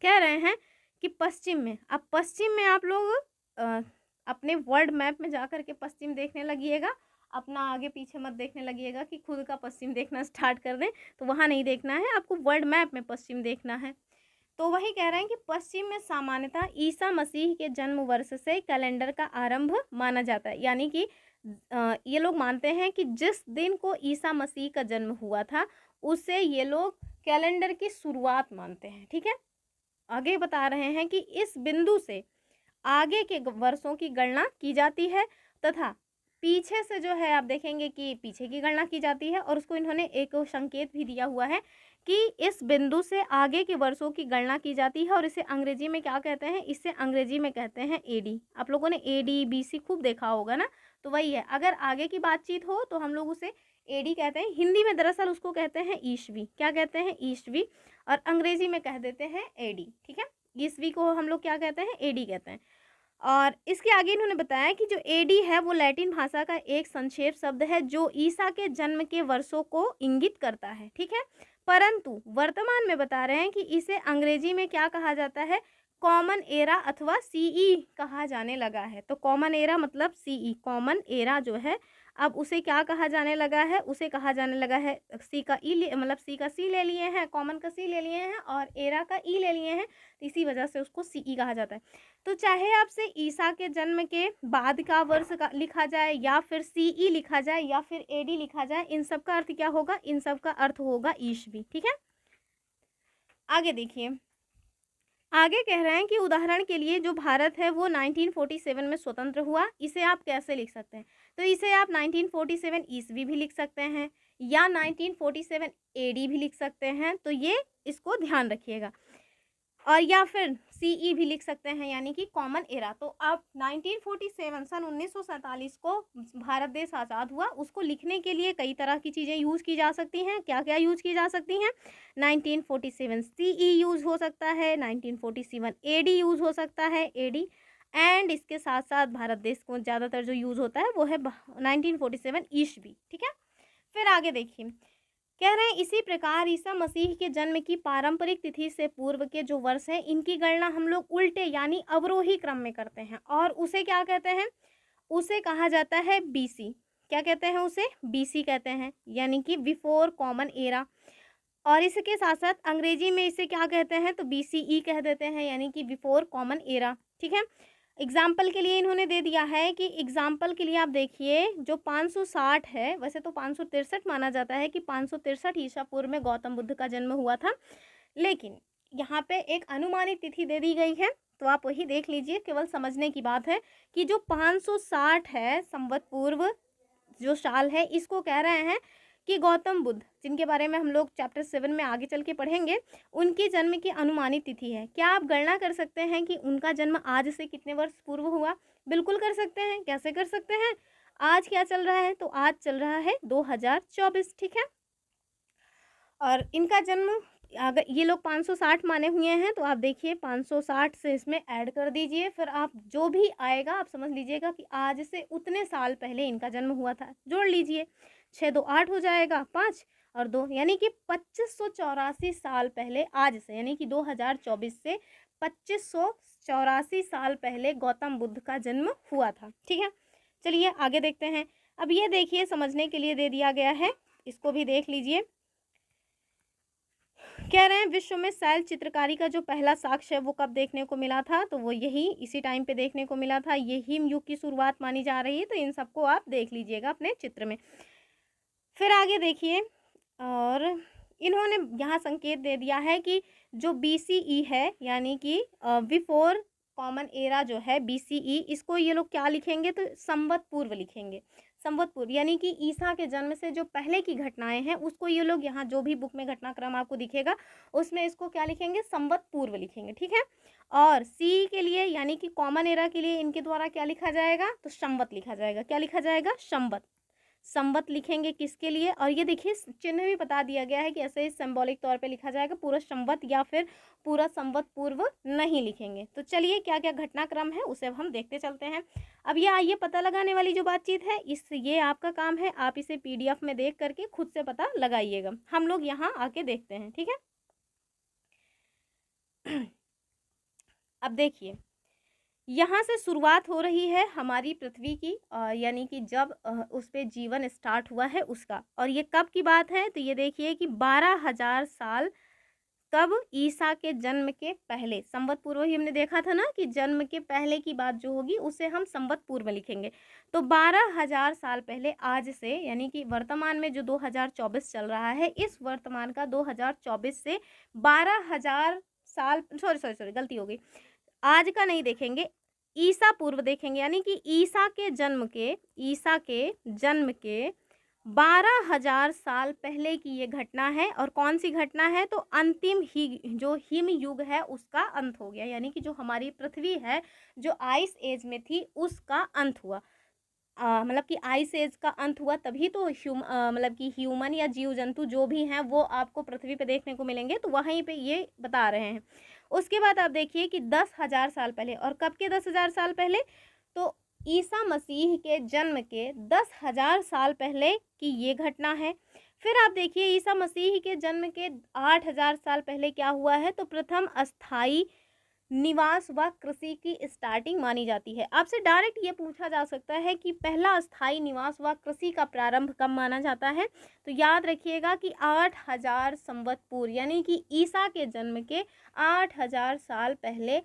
कह रहे हैं कि पश्चिम में, अब पश्चिम में आप लोग अपने वर्ल्ड मैप में जा कर के पश्चिम देखने लगिएगा, अपना आगे पीछे मत देखने लगिएगा कि खुद का पश्चिम देखना स्टार्ट कर दें, तो वहाँ नहीं देखना है, आपको वर्ल्ड मैप में पश्चिम देखना है। तो वही कह रहे हैं कि पश्चिम में सामान्यतः ईसा मसीह के जन्म वर्ष से कैलेंडर का आरंभ माना जाता है। यानी कि ये लोग मानते हैं कि जिस दिन को ईसा मसीह का जन्म हुआ था उससे ये लोग कैलेंडर की शुरुआत मानते हैं, ठीक है। आगे बता रहे हैं कि इस बिंदु से आगे के वर्षों की गणना की जाती है तथा पीछे से जो है आप देखेंगे कि पीछे की गणना की जाती है, और उसको इन्होंने एक संकेत भी दिया हुआ है कि इस बिंदु से आगे के वर्षों की गणना की जाती है, और इसे अंग्रेजी में क्या कहते हैं? इसे अंग्रेजी में कहते हैं एडी। आप लोगों ने एडी बीसी खूब देखा होगा ना, तो वही है। अगर आगे की बातचीत हो तो हम लोग उसे एडी कहते हैं। हिंदी में दरअसल उसको कहते हैं ईस्वी। क्या कहते हैं? ईस्वी। और अंग्रेजी में कह देते हैं एडी, ठीक है। ईस्वी को हम लोग क्या कहते हैं? एडी कहते हैं। और इसके आगे इन्होंने बताया कि जो एडी है वो लैटिन भाषा का एक संक्षेप शब्द है जो ईसा के जन्म के वर्षों को इंगित करता है, ठीक है। परंतु वर्तमान में बता रहे हैं कि इसे अंग्रेजी में क्या कहा जाता है, कॉमन एरा अथवा सीई कहा जाने लगा है। तो कॉमन एरा मतलब सीई, कॉमन एरा जो है अब उसे क्या कहा जाने लगा है, उसे कहा जाने लगा है, सी का ई मतलब सी का सी ले लिए हैं, कॉमन का सी ले लिए हैं और एरा का ई ले लिए हैं, तो इसी वजह से उसको सीई कहा जाता है। तो चाहे आपसे ईसा के जन्म के बाद का वर्ष का लिखा जाए या फिर सीई लिखा जाए या फिर एडी लिखा जाए, इन सब का अर्थ क्या होगा, इन सब का अर्थ होगा ईसवी। ठीक है, आगे देखिए, आगे कह रहे हैं कि उदाहरण के लिए जो भारत है वो 1947 में स्वतंत्र हुआ, इसे आप कैसे लिख सकते हैं, तो इसे आप 1947 ईस्वी भी लिख सकते हैं या 1947 एडी भी लिख सकते हैं, तो ये इसको ध्यान रखिएगा, और या फिर सीई भी लिख सकते हैं यानी कि कॉमन एरा। तो आप 1947 सन 1947 को भारत देश आज़ाद हुआ, उसको लिखने के लिए कई तरह की चीज़ें यूज़ की जा सकती हैं। क्या क्या यूज़ की जा सकती हैं, 1947 सीई यूज़ हो सकता है, 1947 एडी यूज़ हो सकता है, एडी, एंड इसके साथ साथ भारत देश को ज़्यादातर जो यूज़ होता है वो है 1947 ईस्वी। ठीक है, फिर आगे देखिए, कह रहे हैं इसी प्रकार ईसा मसीह के जन्म की पारंपरिक तिथि से पूर्व के जो वर्ष हैं इनकी गणना हम लोग उल्टे यानी अवरोही क्रम में करते हैं, और उसे क्या कहते हैं, उसे कहा जाता है बीसी। क्या कहते हैं, उसे बीसी कहते हैं, यानी कि बिफोर कॉमन एरा। और इसके साथ साथ अंग्रेजी में इसे क्या कहते हैं, तो बीसीई कह देते हैं, यानी कि बिफोर कॉमन एरा। ठीक है, एग्जाम्पल के लिए इन्होंने दे दिया है कि एग्जाम्पल के लिए आप देखिए, जो 560 है, वैसे तो 563 माना जाता है कि 563 ईसा पूर्व में गौतम बुद्ध का जन्म हुआ था, लेकिन यहाँ पे एक अनुमानित तिथि दे दी गई है, तो आप वही देख लीजिए, केवल समझने की बात है कि जो 560 है संवत पूर्व जो साल है, इसको कह रहे हैं कि गौतम बुद्ध, जिनके बारे में हम लोग चैप्टर 7 में आगे चल के पढ़ेंगे, उनके जन्म की अनुमानित तिथि है। क्या आप गणना कर सकते हैं कि उनका जन्म आज से कितने वर्ष पूर्व हुआ, बिल्कुल कर सकते हैं। कैसे कर सकते हैं, आज क्या चल रहा है, तो आज चल रहा है 2024। ठीक है, और इनका जन्म अगर ये लोग 560 माने हुए हैं, तो आप देखिए 560 से इसमें ऐड कर दीजिए, फिर आप जो भी आएगा आप समझ लीजिएगा कि आज से उतने साल पहले इनका जन्म हुआ था, जोड़ लीजिए, 6 2 8 हो जाएगा, 5 और 2 यानी कि 2584 साल पहले आज से, यानी कि 2024 से 2584 साल पहले गौतम बुद्ध का जन्म हुआ था। ठीक है, चलिए आगे देखते हैं। अब ये देखिए, समझने के लिए दे दिया गया है, इसको भी देख लीजिए। कह रहे हैं विश्व में शैल चित्रकारी का जो पहला साक्ष्य है वो कब देखने को मिला था, तो वो यही इसी टाइम पे देखने को मिला था। ये हिम युग की शुरुआत मानी जा रही है, तो इन सबको आप देख लीजिएगा अपने चित्र में। फिर आगे देखिए, और इन्होंने यहाँ संकेत दे दिया है कि जो बीसीई है यानी कि बिफोर कॉमन एरा जो है बीसीई, इसको ये लोग क्या लिखेंगे, तो संवत पूर्व लिखेंगे। संवत पूर्व यानी कि ईसा के जन्म से जो पहले की घटनाएं हैं उसको ये लोग यहाँ जो भी बुक में घटनाक्रम आपको दिखेगा उसमें इसको क्या लिखेंगे, संवत पूर्व लिखेंगे। ठीक है, और सी के लिए यानी कि कॉमन एरा के लिए इनके द्वारा क्या लिखा जाएगा, तो संवत लिखा जाएगा। क्या लिखा जाएगा, संवत, संवत लिखेंगे किसके लिए, और ये देखिए चिन्ह भी बता दिया गया है कि ऐसे सिंबॉलिक तौर पे लिखा जाएगा, पूरा संवत या फिर पूरा संवत पूर्व नहीं लिखेंगे। तो चलिए क्या क्या घटनाक्रम है उसे अब हम देखते चलते हैं। अब ये आइए पता लगाने वाली जो बातचीत है, ये आपका काम है, आप इसे PDF में देख करके खुद से पता लगाइएगा। हम लोग यहाँ आके देखते हैं। ठीक है, अब देखिए यहाँ से शुरुआत हो रही है हमारी पृथ्वी की, यानी कि जब उस पर जीवन स्टार्ट हुआ है उसका, और ये कब की बात है, तो ये देखिए कि 12,000 साल कब, ईसा के जन्म के पहले, संवत पूर्व ही हमने देखा था ना कि जन्म के पहले की बात जो होगी उसे हम संवत पूर्व लिखेंगे। तो 12,000 साल पहले आज से, यानी कि वर्तमान में जो 2024 चल रहा है, इस वर्तमान का 2024 से 12,000 साल, सॉरी गलती हो गई, आज का नहीं देखेंगे, ईसा पूर्व देखेंगे, यानी कि ईसा के जन्म के 12,000 साल पहले की ये घटना है। और कौन सी घटना है, तो अंतिम ही जो हिम युग है उसका अंत हो गया, यानी कि जो हमारी पृथ्वी है जो आइस एज में थी उसका अंत हुआ। मतलब कि आइस एज का अंत हुआ तभी तो मतलब कि ह्यूमन या जीव जंतु जो भी हैं वो आपको पृथ्वी पे देखने को मिलेंगे, तो वहीं पे ये बता रहे हैं। उसके बाद आप देखिए कि 10,000 साल पहले, और कब के 10,000 साल पहले, तो ईसा मसीह के जन्म के 10,000 साल पहले की ये घटना है। फिर आप देखिए ईसा मसीह के जन्म के 8,000 साल पहले क्या हुआ है, तो प्रथम अस्थाई निवास व कृषि की स्टार्टिंग मानी जाती है। आपसे डायरेक्ट ये पूछा जा सकता है कि पहला अस्थाई निवास व कृषि का प्रारंभ कब माना जाता है, तो याद रखिएगा कि 8,000 संवत पूर्व, यानी कि ईसा के जन्म के 8,000 साल पहले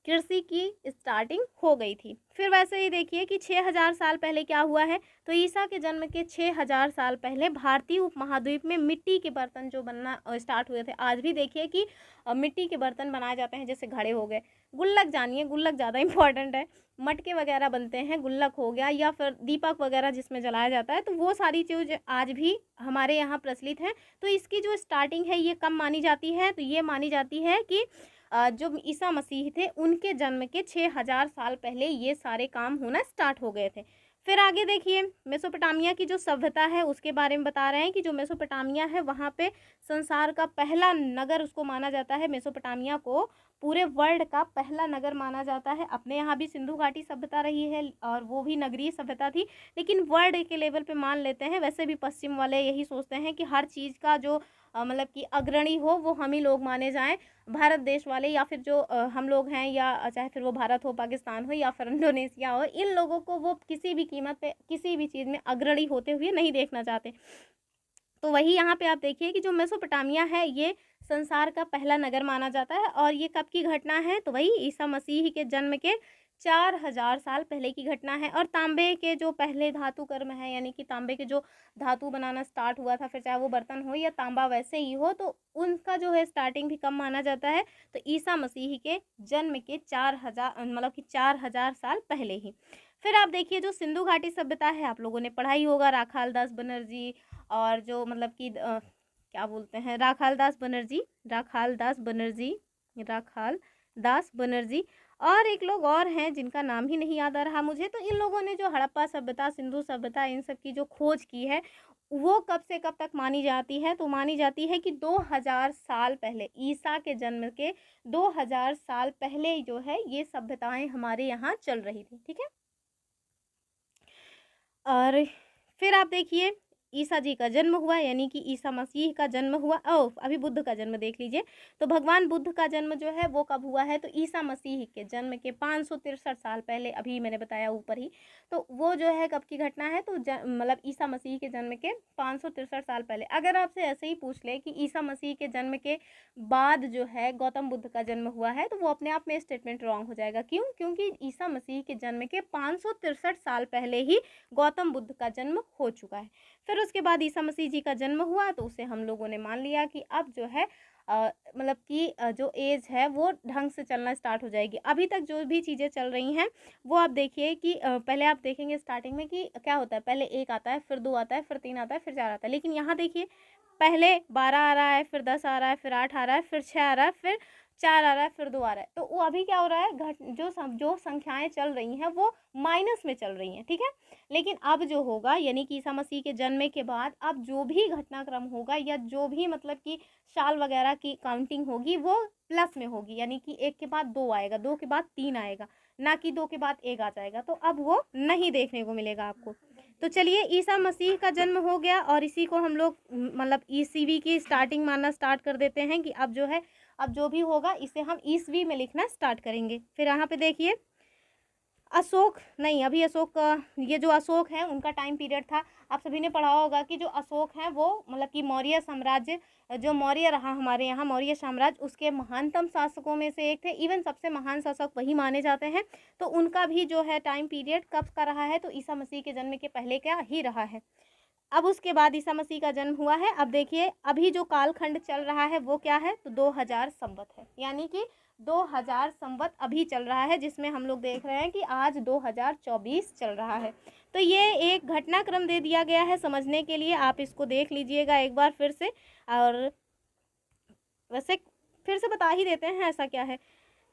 कृषि की स्टार्टिंग हो गई थी। फिर वैसे ही देखिए कि 6,000 साल पहले क्या हुआ है, तो ईसा के जन्म के 6,000 साल पहले भारतीय उपमहाद्वीप में मिट्टी के बर्तन जो बनना स्टार्ट हुए थे। आज भी देखिए कि मिट्टी के बर्तन बनाए जाते हैं, जैसे घड़े हो गए, गुल्लक, जानिए गुल्लक ज़्यादा इंपॉर्टेंट है, मटके वगैरह बनते हैं, गुल्लक हो गया, या फिर दीपक वगैरह जिसमें जलाया जाता है, तो वो सारी चीज़ आज भी हमारे यहाँ प्रचलित हैं। तो इसकी जो स्टार्टिंग है ये कब मानी जाती है, तो ये मानी जाती है कि जो ईसा मसीह थे उनके जन्म के 6,000 साल पहले ये सारे काम होना स्टार्ट हो गए थे। फिर आगे देखिए मेसोपोटामिया की जो सभ्यता है उसके बारे में बता रहे हैं कि जो मेसोपोटामिया है वहाँ पे संसार का पहला नगर उसको माना जाता है। मेसोपोटामिया को पूरे वर्ल्ड का पहला नगर माना जाता है। अपने यहाँ भी सिंधु घाटी सभ्यता रही है और वो भी नगरीय सभ्यता थी, लेकिन वर्ल्ड के लेवल पे मान लेते हैं। वैसे भी पश्चिम वाले यही सोचते हैं कि हर चीज़ का जो मतलब कि अग्रणी हो वो हम ही लोग माने जाएं, भारत देश वाले, या फिर जो हम लोग हैं, या चाहे फिर वो भारत हो, पाकिस्तान हो, या फिर इंडोनेशिया हो, इन लोगों को वो किसी भी कीमत पे किसी भी चीज़ में अग्रणी होते हुए नहीं देखना चाहते। तो वही यहाँ पे आप देखिए कि जो मेसोपोटामिया है ये संसार का पहला नगर माना जाता है। और ये कब की घटना है, तो वही ईसा मसीह के जन्म के 4,000 साल पहले की घटना है। और तांबे के जो पहले धातु कर्म है, यानी कि तांबे के जो धातु बनाना स्टार्ट हुआ था, फिर चाहे वो बर्तन हो या तांबा वैसे ही हो, तो उनका जो है स्टार्टिंग भी कब माना जाता है, तो ईसा मसीह के जन्म के 4,000 मतलब कि 4,000 साल पहले ही। फिर आप देखिए जो सिंधु घाटी सभ्यता है, आप लोगों ने पढ़ा ही होगा, राखाल दास बनर्जी, और जो मतलब कि क्या बोलते हैं, राखाल दास बनर्जी, और एक लोग और हैं जिनका नाम ही नहीं याद आ रहा मुझे। तो इन लोगों ने जो हड़प्पा सभ्यता, सिंधु सभ्यता, इन सब की जो खोज की है वो कब से कब तक मानी जाती है, तो मानी जाती है कि 2000 साल पहले, ईसा के जन्म के 2000 साल पहले जो है ये सभ्यताएं हमारे यहाँ चल रही थी। ठीक है। और फिर आप देखिए ईसा जी का जन्म हुआ, यानी कि ईसा मसीह का जन्म हुआ। अभी बुद्ध का जन्म देख लीजिए। तो भगवान बुद्ध का जन्म जो है वो कब हुआ है, तो ईसा मसीह के जन्म के 563 साल पहले, अभी मैंने बताया ऊपर ही। तो वो जो है कब की घटना है, तो मतलब ईसा मसीह के जन्म के 563 साल पहले। अगर आपसे ऐसे ही पूछ ले कि ईसा मसीह के जन्म के बाद जो है गौतम बुद्ध का जन्म हुआ है, तो वो अपने आप में स्टेटमेंट रॉन्ग हो जाएगा। क्यों? क्योंकि ईसा मसीह के जन्म के 563 साल पहले ही गौतम बुद्ध का जन्म हो चुका है। फिर उसके बाद ईसा मसीह जी का जन्म हुआ, तो उसे हम लोगों ने मान लिया कि अब जो है मतलब कि जो एज है वो ढंग से चलना स्टार्ट हो जाएगी। अभी तक जो भी चीज़ें चल रही हैं वो आप देखिए कि पहले आप देखेंगे स्टार्टिंग में कि क्या होता है, पहले 1 आता है, फिर 2 आता है, फिर 3 आता है, फिर 4 आता है। लेकिन यहाँ देखिए पहले 12 आ रहा है, फिर 10 आ रहा है, फिर 8 आ रहा है, फिर 6 आ रहा है, फिर 4 आ रहा है, फिर 2 आ रहा है। तो वो अभी क्या हो रहा है, जो संख्याएं चल रही हैं वो माइनस में चल रही हैं। ठीक है। लेकिन अब जो होगा, यानी कि ईसा मसीह के जन्म के बाद अब जो भी घटनाक्रम होगा, या जो भी मतलब कि साल वगैरह की काउंटिंग होगी, वो प्लस में होगी। यानी कि 1 के बाद 2 आएगा, 2 के बाद 3 आएगा, ना कि 2 के बाद 1 आ जाएगा। तो अब वो नहीं देखने को मिलेगा आपको। तो चलिए ईसा मसीह का जन्म हो गया, और इसी को हम लोग मतलब ईसवी की स्टार्टिंग मानना स्टार्ट कर देते हैं कि अब जो है, अब जो भी होगा इसे हम ईसवी में लिखना स्टार्ट करेंगे। फिर यहाँ पे देखिए अशोक, नहीं अभी अशोक का, ये जो अशोक है उनका टाइम पीरियड था। आप सभी ने पढ़ा होगा कि जो अशोक हैं वो मतलब कि मौर्य साम्राज्य, जो मौर्य रहा हमारे यहाँ मौर्य साम्राज्य, उसके महानतम शासकों में से एक थे। इवन सबसे महान शासक वही माने जाते हैं। तो उनका भी जो है टाइम पीरियड कब का रहा है, तो ईसा मसीह के जन्म के पहले का ही रहा है। अब उसके बाद ईसा मसीह का जन्म हुआ है। अब देखिए अभी जो कालखंड चल रहा है वो क्या है, तो 2000 संवत है, यानी कि 2000 संवत अभी चल रहा है, जिसमें हम लोग देख रहे हैं कि आज 2024 चल रहा है। तो ये एक घटनाक्रम दे दिया गया है समझने के लिए, आप इसको देख लीजिएगा एक बार फिर से। और वैसे फिर से बता ही देते हैं ऐसा क्या है।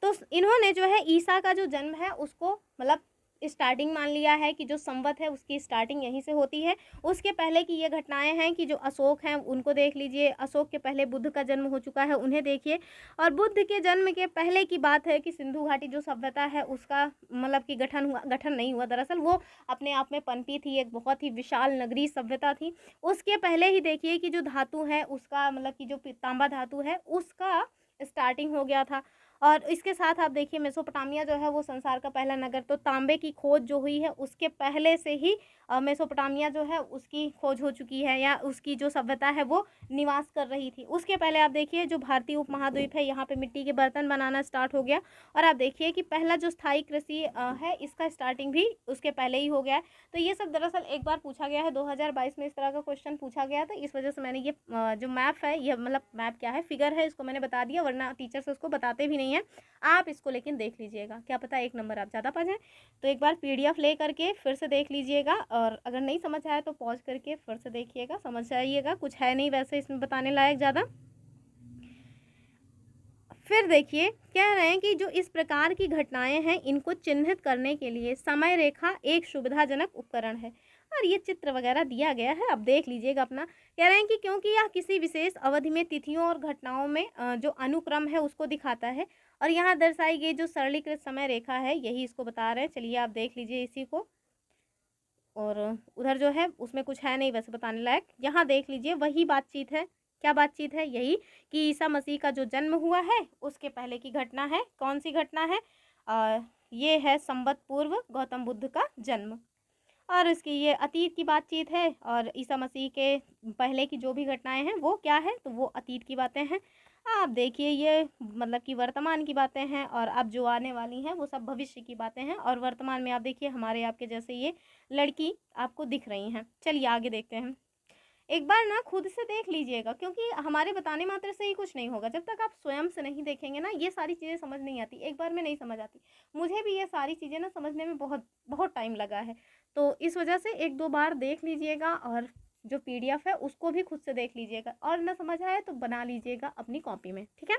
तो इन्होंने जो है ईसा का जो जन्म है उसको मतलब स्टार्टिंग मान लिया है कि जो संवत है उसकी स्टार्टिंग यहीं से होती है। उसके पहले की ये घटनाएं हैं कि जो अशोक हैं उनको देख लीजिए, अशोक के पहले बुद्ध का जन्म हो चुका है, उन्हें देखिए। और बुद्ध के जन्म के पहले की बात है कि सिंधु घाटी जो सभ्यता है उसका मतलब कि गठन नहीं हुआ, दरअसल वो अपने आप में पनपी थी, एक बहुत ही विशाल नगरीय सभ्यता थी। उसके पहले ही देखिए कि जो धातु है उसका मतलब कि जो तांबा धातु है उसका स्टार्टिंग हो गया था। और इसके साथ आप देखिए मेसोपोटामिया जो है वो संसार का पहला नगर, तो तांबे की खोज जो हुई है उसके पहले से ही मेसोपोटामिया जो है उसकी खोज हो चुकी है, या उसकी जो सभ्यता है वो निवास कर रही थी। उसके पहले आप देखिए जो भारतीय उपमहाद्वीप है यहाँ पे मिट्टी के बर्तन बनाना स्टार्ट हो गया। और आप देखिए कि पहला जो स्थायी कृषि है इसका स्टार्टिंग भी उसके पहले ही हो गया है। तो ये सब दरअसल एक बार पूछा गया है, 2022 में इस तरह का क्वेश्चन पूछा गया था, इस वजह से मैंने ये जो मैप है, ये मतलब मैप क्या है, फिगर है, इसको मैंने बता दिया, वरना टीचर्स उसको बताते भी नहीं है। आप इसको लेकिन देख लीजिएगा, क्या पता एक नंबर आप ज़्यादा पा जाएं। तो एक बार PDF ले करके फिर से देख लीजिएगा, और अगर नहीं समझ आया तो पॉज करके फिर से देखिएगा, समझ जाइएगा, कुछ है नहीं वैसे इसमें बताने लायक ज़्यादा। फिर देखिए कह रहे हैं कि जो इस प्रकार की घटनाएं हैं इनको चिन्हित करने के लिए समय रेखा एक सुविधाजनक उपकरण है। और ये चित्र वगैरह दिया गया है, अब देख लीजिएगा अपना। कह रहे हैं कि क्योंकि यह किसी विशेष अवधि में तिथियों और घटनाओं में जो अनुक्रम है उसको दिखाता है, और यहाँ दर्शाई गई जो सरलीकृत समय रेखा है यही इसको बता रहे हैं। चलिए आप देख लीजिए इसी को, और उधर जो है उसमें कुछ है नहीं वैसे बताने लायक, यहाँ देख लीजिए वही बातचीत है। क्या बातचीत है? यही कि ईसा मसीह का जो जन्म हुआ है उसके पहले की घटना है। कौन सी घटना है? ये है संवत पूर्व गौतम बुद्ध का जन्म, और इसकी ये अतीत की बातचीत है। और ईसा मसीह के पहले की जो भी घटनाएं हैं वो क्या है, तो वो अतीत की बातें हैं। आप देखिए ये मतलब कि वर्तमान की बातें हैं, और अब जो आने वाली हैं वो सब भविष्य की बातें हैं। और वर्तमान में आप देखिए हमारे आपके जैसे ये लड़की आपको दिख रही हैं। चलिए आगे देखते हैं। एक बार ना खुद से देख लीजिएगा, क्योंकि हमारे बताने मात्र से ही कुछ नहीं होगा, जब तक आप स्वयं से नहीं देखेंगे ना ये सारी चीज़ें समझ नहीं आती, एक बार में नहीं समझ आती। मुझे भी ये सारी चीज़ें ना समझने में बहुत बहुत टाइम लगा है, तो इस वजह से 1-2 बार देख लीजिएगा, और जो PDF है उसको भी खुद से देख लीजिएगा, और ना समझ आए तो बना लीजिएगा अपनी कॉपी में, ठीक है।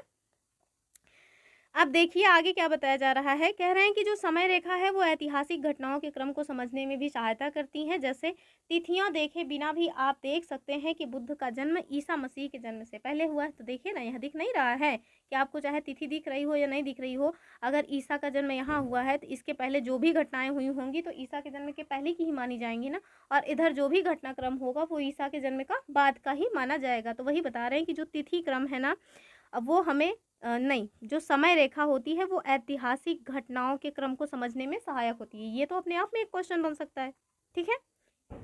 अब देखिए आगे क्या बताया जा रहा है। कह रहे हैं कि जो समय रेखा है वो ऐतिहासिक घटनाओं के क्रम को समझने में भी सहायता करती हैं। जैसे तिथियां देखे बिना भी आप देख सकते हैं कि बुद्ध का जन्म ईसा मसीह के जन्म से पहले हुआ है। तो देखिए ना, यह दिख नहीं रहा है कि आपको चाहे तिथि दिख रही हो या नहीं दिख रही हो, अगर ईसा का जन्म यहाँ हुआ है तो इसके पहले जो भी घटनाएं हुई होंगी तो ईसा के जन्म के पहले की ही मानी जाएंगी ना, और इधर जो भी घटनाक्रम होगा वो ईसा के जन्म का बाद का ही माना जाएगा। तो वही बता रहे हैं कि जो तिथि क्रम है ना, अब वो हमें नहीं, जो समय रेखा होती है वो ऐतिहासिक घटनाओं के क्रम को समझने में सहायक होती है। ये तो अपने आप में एक क्वेश्चन बन सकता है, ठीक है।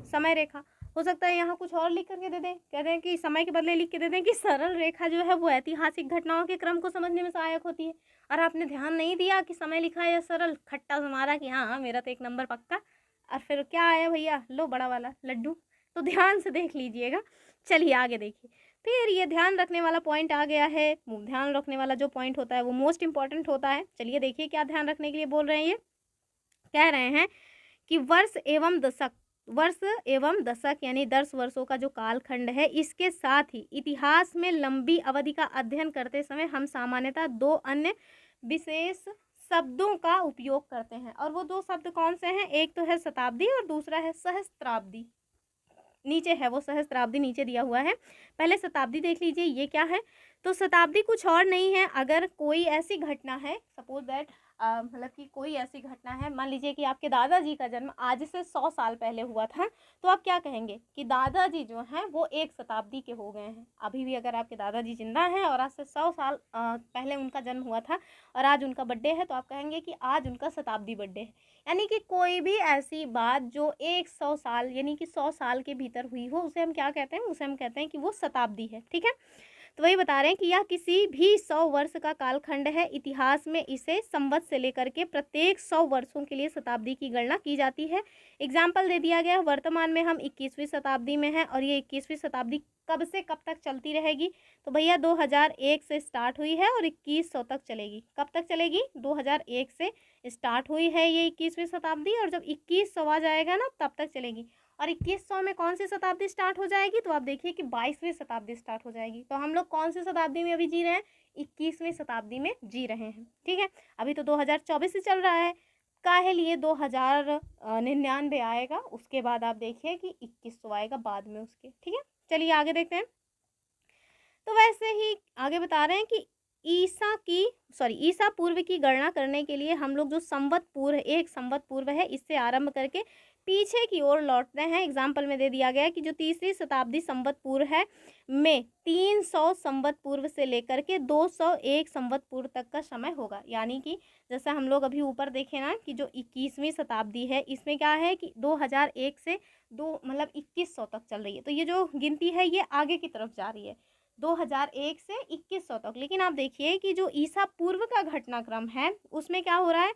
समय रेखा हो सकता है यहाँ कुछ और लिख करके दे दें, कह रहे हैं कि समय के बदले लिख के दे दें कि सरल रेखा जो है वो ऐतिहासिक घटनाओं के क्रम को समझने में सहायक होती है। और आपने ध्यान नहीं दिया कि समय लिखा है या सरल, खट्टा मारा कि हाँ मेरा तो 1 नंबर पक्का, और फिर क्या आया भैया, लो बड़ा वाला लड्डू। तो ध्यान से देख लीजिएगा। चलिए आगे देखिए। फिर ये ध्यान रखने वाला पॉइंट आ गया है। ध्यान रखने वाला जो पॉइंट होता है वो मोस्ट इंपॉर्टेंट होता है। चलिए देखिए क्या ध्यान रखने के लिए बोल रहे हैं। ये कह रहे हैं कि वर्ष एवं दशक यानी 10 वर्षों का जो कालखंड है, इसके साथ ही इतिहास में लंबी अवधि का अध्ययन करते समय हम सामान्यतः 2 अन्य विशेष शब्दों का उपयोग करते हैं। और वो 2 शब्द कौन से हैं? एक तो है शताब्दी और दूसरा है सहस्त्राब्दी। नीचे है वो सहस्त्राब्दी, नीचे दिया हुआ है। पहले शताब्दी देख लीजिए, ये क्या है? तो शताब्दी कुछ और नहीं है। अगर कोई ऐसी घटना है, सपोज दैट मतलब कि कोई ऐसी घटना है, मान लीजिए कि आपके दादाजी का जन्म आज से 100 साल पहले हुआ था, तो आप क्या कहेंगे कि दादाजी जो हैं वो 1 शताब्दी के हो गए हैं। अभी भी अगर आपके दादाजी जिंदा हैं और आज से 100 साल पहले उनका जन्म हुआ था और आज उनका बर्थडे है, तो आप कहेंगे कि आज उनका शताब्दी बर्थडे है। यानी कि कोई भी ऐसी बात जो 100 साल यानी कि 100 साल के भीतर हुई हो, उसे हम क्या कहते हैं? उसे हम कहते हैं कि वो शताब्दी है, ठीक है। तो वही बता रहे हैं कि यह किसी भी 100 वर्ष का कालखंड है। इतिहास में इसे संवत से लेकर के प्रत्येक 100 वर्षों के लिए शताब्दी की गणना की जाती है। एग्जाम्पल दे दिया गया, वर्तमान में हम 21वीं शताब्दी में हैं और ये 21वीं शताब्दी कब से कब तक चलती रहेगी? तो भैया 2001 से स्टार्ट हुई है और 2100 तक चलेगी। कब तक चलेगी? 2001 से स्टार्ट हुई है ये 21वीं शताब्दी, और जब 2100 आ जाएगा ना तब तक चलेगी। और 2100 में कौन सी शताब्दी स्टार्ट हो जाएगी? तो आप देखिए कि 22वीं शताब्दी स्टार्ट हो जाएगी। तो हम लोग कौन सी शताब्दी में अभी जी रहे हैं? 21वीं शताब्दी में जी रहे हैं, ठीक है। अभी तो 2024 से चल रहा है। का है लिए 2099 आएगा, उसके बाद आप देखिए कि 2100 आएगा बाद में उसके। ठीक है, चलिए आगे देखते हैं। तो वैसे ही आगे बता रहे हैं कि ईसा पूर्व की गणना करने के लिए हम लोग जो संवत पूर्व, एक संवत पूर्व है, इससे आरंभ करके पीछे की ओर लौटते हैं। एग्जाम्पल में दे दिया गया है कि जो तीसरी शताब्दी संवत पूर्व है में 300 संवत पूर्व से लेकर के 201 संवत पूर्व तक का समय होगा। यानी कि जैसा हम लोग अभी ऊपर देखें ना कि जो 21वीं शताब्दी है इसमें क्या है कि 2001 से 2100 तक चल रही है। तो ये जो गिनती है ये आगे की तरफ जा रही है 2001 से 2100 तक। लेकिन आप देखिए कि जो ईसा पूर्व का घटनाक्रम है उसमें क्या हो रहा है,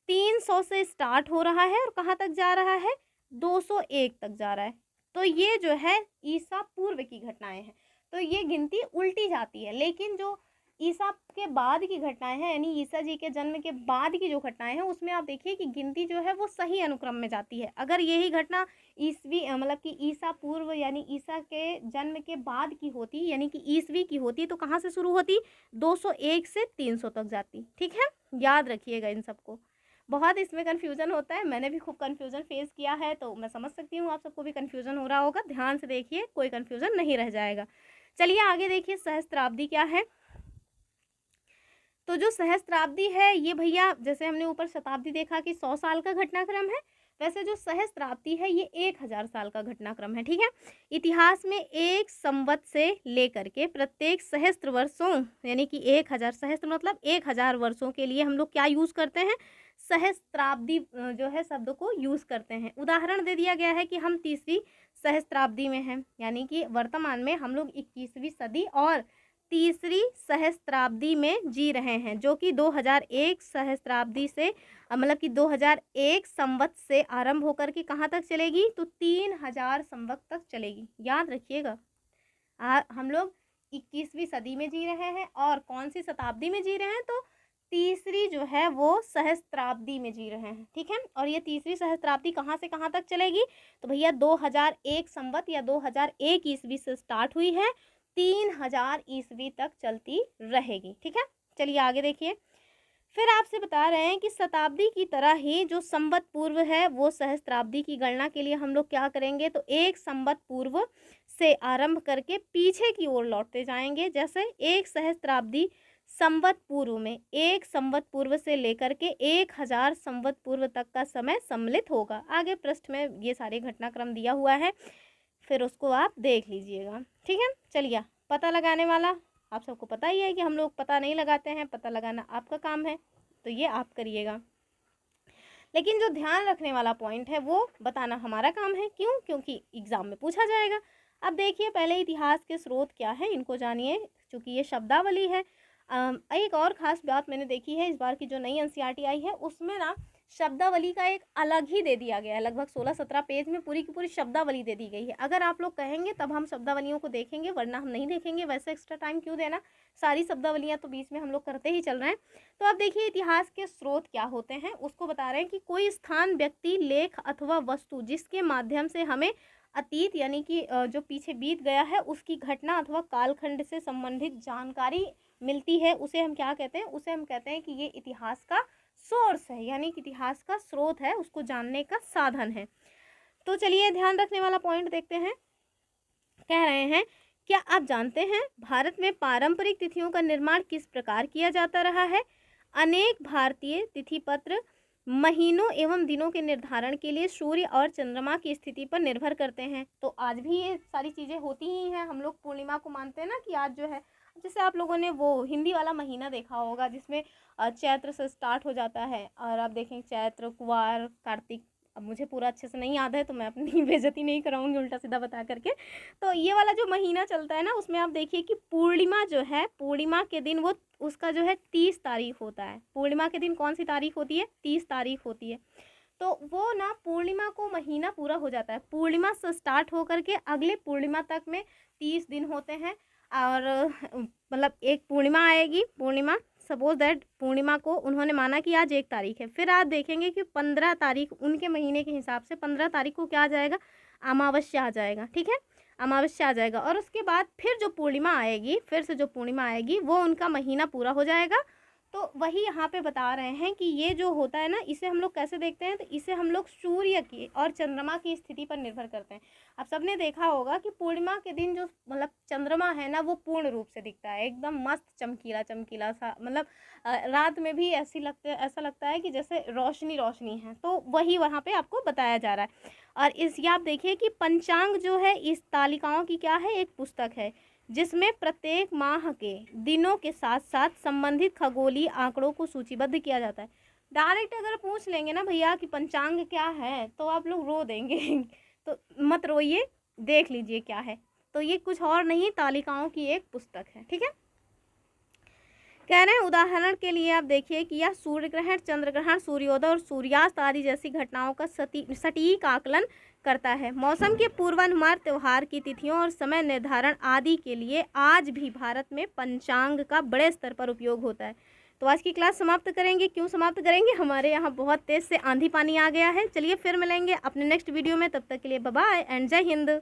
300 से स्टार्ट हो रहा है और कहाँ तक जा रहा है, 201 तक जा रहा है। तो ये जो है ईसा पूर्व की घटनाएं हैं, तो ये गिनती उल्टी जाती है। लेकिन जो ईसा के बाद की घटनाएं हैं, यानी ईसा जी के जन्म के बाद की जो घटनाएं हैं, उसमें आप देखिए कि गिनती जो है वो सही अनुक्रम में जाती है। अगर यही घटना ईसवी कि ईसा पूर्व यानी ईसा के जन्म के बाद की होती, यानी कि ईसवी की होती, तो कहाँ से शुरू होती, 201 से 300 तक जाती। ठीक है, याद रखिएगा इन सबको। बहुत इसमें कन्फ्यूज़न होता है, मैंने भी खूब कन्फ्यूज़न फेस किया है, तो मैं समझ सकती हूँ आप सबको भी कन्फ्यूज़न हो रहा होगा। ध्यान से देखिए, कोई कन्फ्यूज़न नहीं रह जाएगा। चलिए आगे देखिए, सहस्त्राब्दी क्या है। तो जो सहस्त्राब्दी है ये भैया, जैसे हमने ऊपर शताब्दी देखा कि 100 साल का घटनाक्रम है, वैसे जो सहस्त्राब्दी है ये 1000 साल का घटनाक्रम है। ठीक है, इतिहास में एक संवत से लेकर के प्रत्येक सहस्त्र वर्षों, यानी कि 1000 सहस्त्र मतलब 1000 वर्षों के लिए हम लोग क्या यूज़ करते हैं, सहस्त्राब्दी जो है शब्द को यूज़ करते हैं। उदाहरण दे दिया गया है कि हम तीसरी सहस्त्राब्दी में हैं, यानी कि वर्तमान में हम लोग 21वीं सदी और तीसरी सहस्त्राब्दी में जी रहे हैं, जो कि 2001 सहस्त्राब्दी से 2001 संवत से आरंभ होकर के कहाँ तक चलेगी, तो 3000 संवत तक चलेगी। याद रखिएगा, हम लोग 21वीं सदी में जी रहे हैं और कौन सी शताब्दी में जी रहे हैं, तो तीसरी जो है वो सहस्त्राब्दी में जी रहे हैं। ठीक है, और ये तीसरी सहस्त्राब्दी कहाँ से कहाँ तक चलेगी, तो भैया 2001 संवत या 2001 ईस्वी से स्टार्ट हुई है, 3000 ईस्वी तक चलती रहेगी। ठीक है, चलिए आगे देखिए। फिर आपसे बता रहे हैं कि शताब्दी की तरह ही जो संवत पूर्व है वो सहस्त्राब्दी की गणना के लिए हम लोग क्या करेंगे, तो एक संवत पूर्व से आरंभ करके पीछे की ओर लौटते जाएंगे। जैसे एक सहस्त्राब्दी संवत पूर्व में एक संवत पूर्व से लेकर के 1000 संवत पूर्व तक का समय सम्मिलित होगा। आगे पृष्ठ में ये सारे घटनाक्रम दिया हुआ है, फिर उसको आप देख लीजिएगा। ठीक है, चलिए पता लगाने वाला आप सबको पता ही है कि हम लोग पता नहीं लगाते हैं, पता लगाना आपका काम है, तो ये आप करिएगा। लेकिन जो ध्यान रखने वाला पॉइंट है वो बताना हमारा काम है। क्यों, क्योंकि एग्जाम में पूछा जाएगा। अब देखिए, पहले इतिहास के स्रोत क्या है इनको जानिए, क्योंकि ये शब्दावली है। एक और ख़ास बात मैंने देखी है, इस बार की जो नई एनसीईआरटी आई है उसमें ना शब्दावली का एक अलग ही दे दिया गया है। लगभग 16-17 पेज में पूरी की पूरी शब्दावली दे दी गई है। अगर आप लोग कहेंगे तब हम शब्दावलियों को देखेंगे, वरना हम नहीं देखेंगे। वैसे एक्स्ट्रा टाइम क्यों देना, सारी शब्दावलियाँ तो बीच में हम लोग करते ही चल रहे हैं। तो अब देखिए, इतिहास के स्रोत क्या होते हैं उसको बता रहे हैं कि कोई स्थान, व्यक्ति, लेख अथवा वस्तु जिसके माध्यम से हमें अतीत यानी कि जो पीछे बीत गया है उसकी घटना अथवा कालखंड से संबंधित जानकारी मिलती है, उसे हम क्या कहते हैं, उसे हम कहते हैं कि ये इतिहास का सोर्स है, यानी कि इतिहास का स्रोत है, उसको जानने का साधन है। तो चलिए ध्यान रखने वाला पॉइंट देखते हैं। कह रहे हैं, क्या आप जानते हैं भारत में पारंपरिक तिथियों का निर्माण किस प्रकार किया जाता रहा है। अनेक भारतीय तिथि पत्र महीनों एवं दिनों के निर्धारण के लिए सूर्य और चंद्रमा की स्थिति पर निर्भर करते हैं। तो आज भी ये सारी चीज़ें होती ही हैं। हम लोग पूर्णिमा को मानते हैं ना कि आज जो है, जैसे आप लोगों ने वो हिंदी वाला महीना देखा होगा जिसमें चैत्र से स्टार्ट हो जाता है, और आप देखें चैत्र, कुवार, कार्तिक। अब मुझे पूरा अच्छे से नहीं याद है तो मैं अपनी बेइज्जती नहीं कराऊंगी उल्टा सीधा बता करके। तो ये वाला जो महीना चलता है ना, उसमें आप देखिए कि पूर्णिमा जो है, पूर्णिमा के दिन वो उसका जो है 30 तारीख होता है। पूर्णिमा के दिन कौन सी तारीख होती है, 30 तारीख होती है। तो वो ना पूर्णिमा को महीना पूरा हो जाता है, पूर्णिमा से स्टार्ट होकर के अगले पूर्णिमा तक में 30 दिन होते हैं। और एक पूर्णिमा आएगी, पूर्णिमा सपोज दैट पूर्णिमा को उन्होंने माना कि आज 1 तारीख है, फिर आप देखेंगे कि 15 तारीख उनके महीने के हिसाब से 15 तारीख को क्या आ जाएगा, अमावस्या आ जाएगा। ठीक है, अमावस्या आ जाएगा, और उसके बाद फिर जो पूर्णिमा आएगी, फिर से जो पूर्णिमा आएगी वो उनका महीना पूरा हो जाएगा। तो वही यहाँ पे बता रहे हैं कि ये जो होता है ना, इसे हम लोग कैसे देखते हैं, तो इसे हम लोग सूर्य की और चंद्रमा की स्थिति पर निर्भर करते हैं। आप सबने देखा होगा कि पूर्णिमा के दिन जो मतलब चंद्रमा है ना, वो पूर्ण रूप से दिखता है, एकदम मस्त चमकीला चमकीला सा, मतलब रात में भी ऐसा लगता है कि जैसे रोशनी रोशनी है। तो वही वहाँ पे आपको बताया जा रहा है। और इस ये आप देखिए कि पंचांग जो है इस तालिकाओं की क्या है, एक पुस्तक है जिसमें प्रत्येक माह के दिनों के साथ साथ संबंधित खगोलीय आंकड़ों को सूचीबद्ध किया जाता है। डायरेक्ट अगर पूछ लेंगे ना भैया कि पंचांग क्या है, तो आप लोग रो देंगे तो मत रोइए, देख लीजिए क्या है। तो ये कुछ और नहीं, तालिकाओं की एक पुस्तक है, ठीक है। कह रहे हैं उदाहरण के लिए आप देखिए कि यह सूर्य ग्रहण, चंद्र ग्रहण, सूर्योदय और सूर्यास्त आदि जैसी घटनाओं का सटीक आकलन करता है। मौसम के पूर्वानुमान, त्यौहार की तिथियों और समय निर्धारण आदि के लिए आज भी भारत में पंचांग का बड़े स्तर पर उपयोग होता है। तो आज की क्लास समाप्त करेंगे। क्यों समाप्त करेंगे, हमारे यहाँ बहुत तेज़ से आंधी पानी आ गया है। चलिए फिर मिलेंगे अपने नेक्स्ट वीडियो में, तब तक के लिए बाय बाय एंड जय हिंद।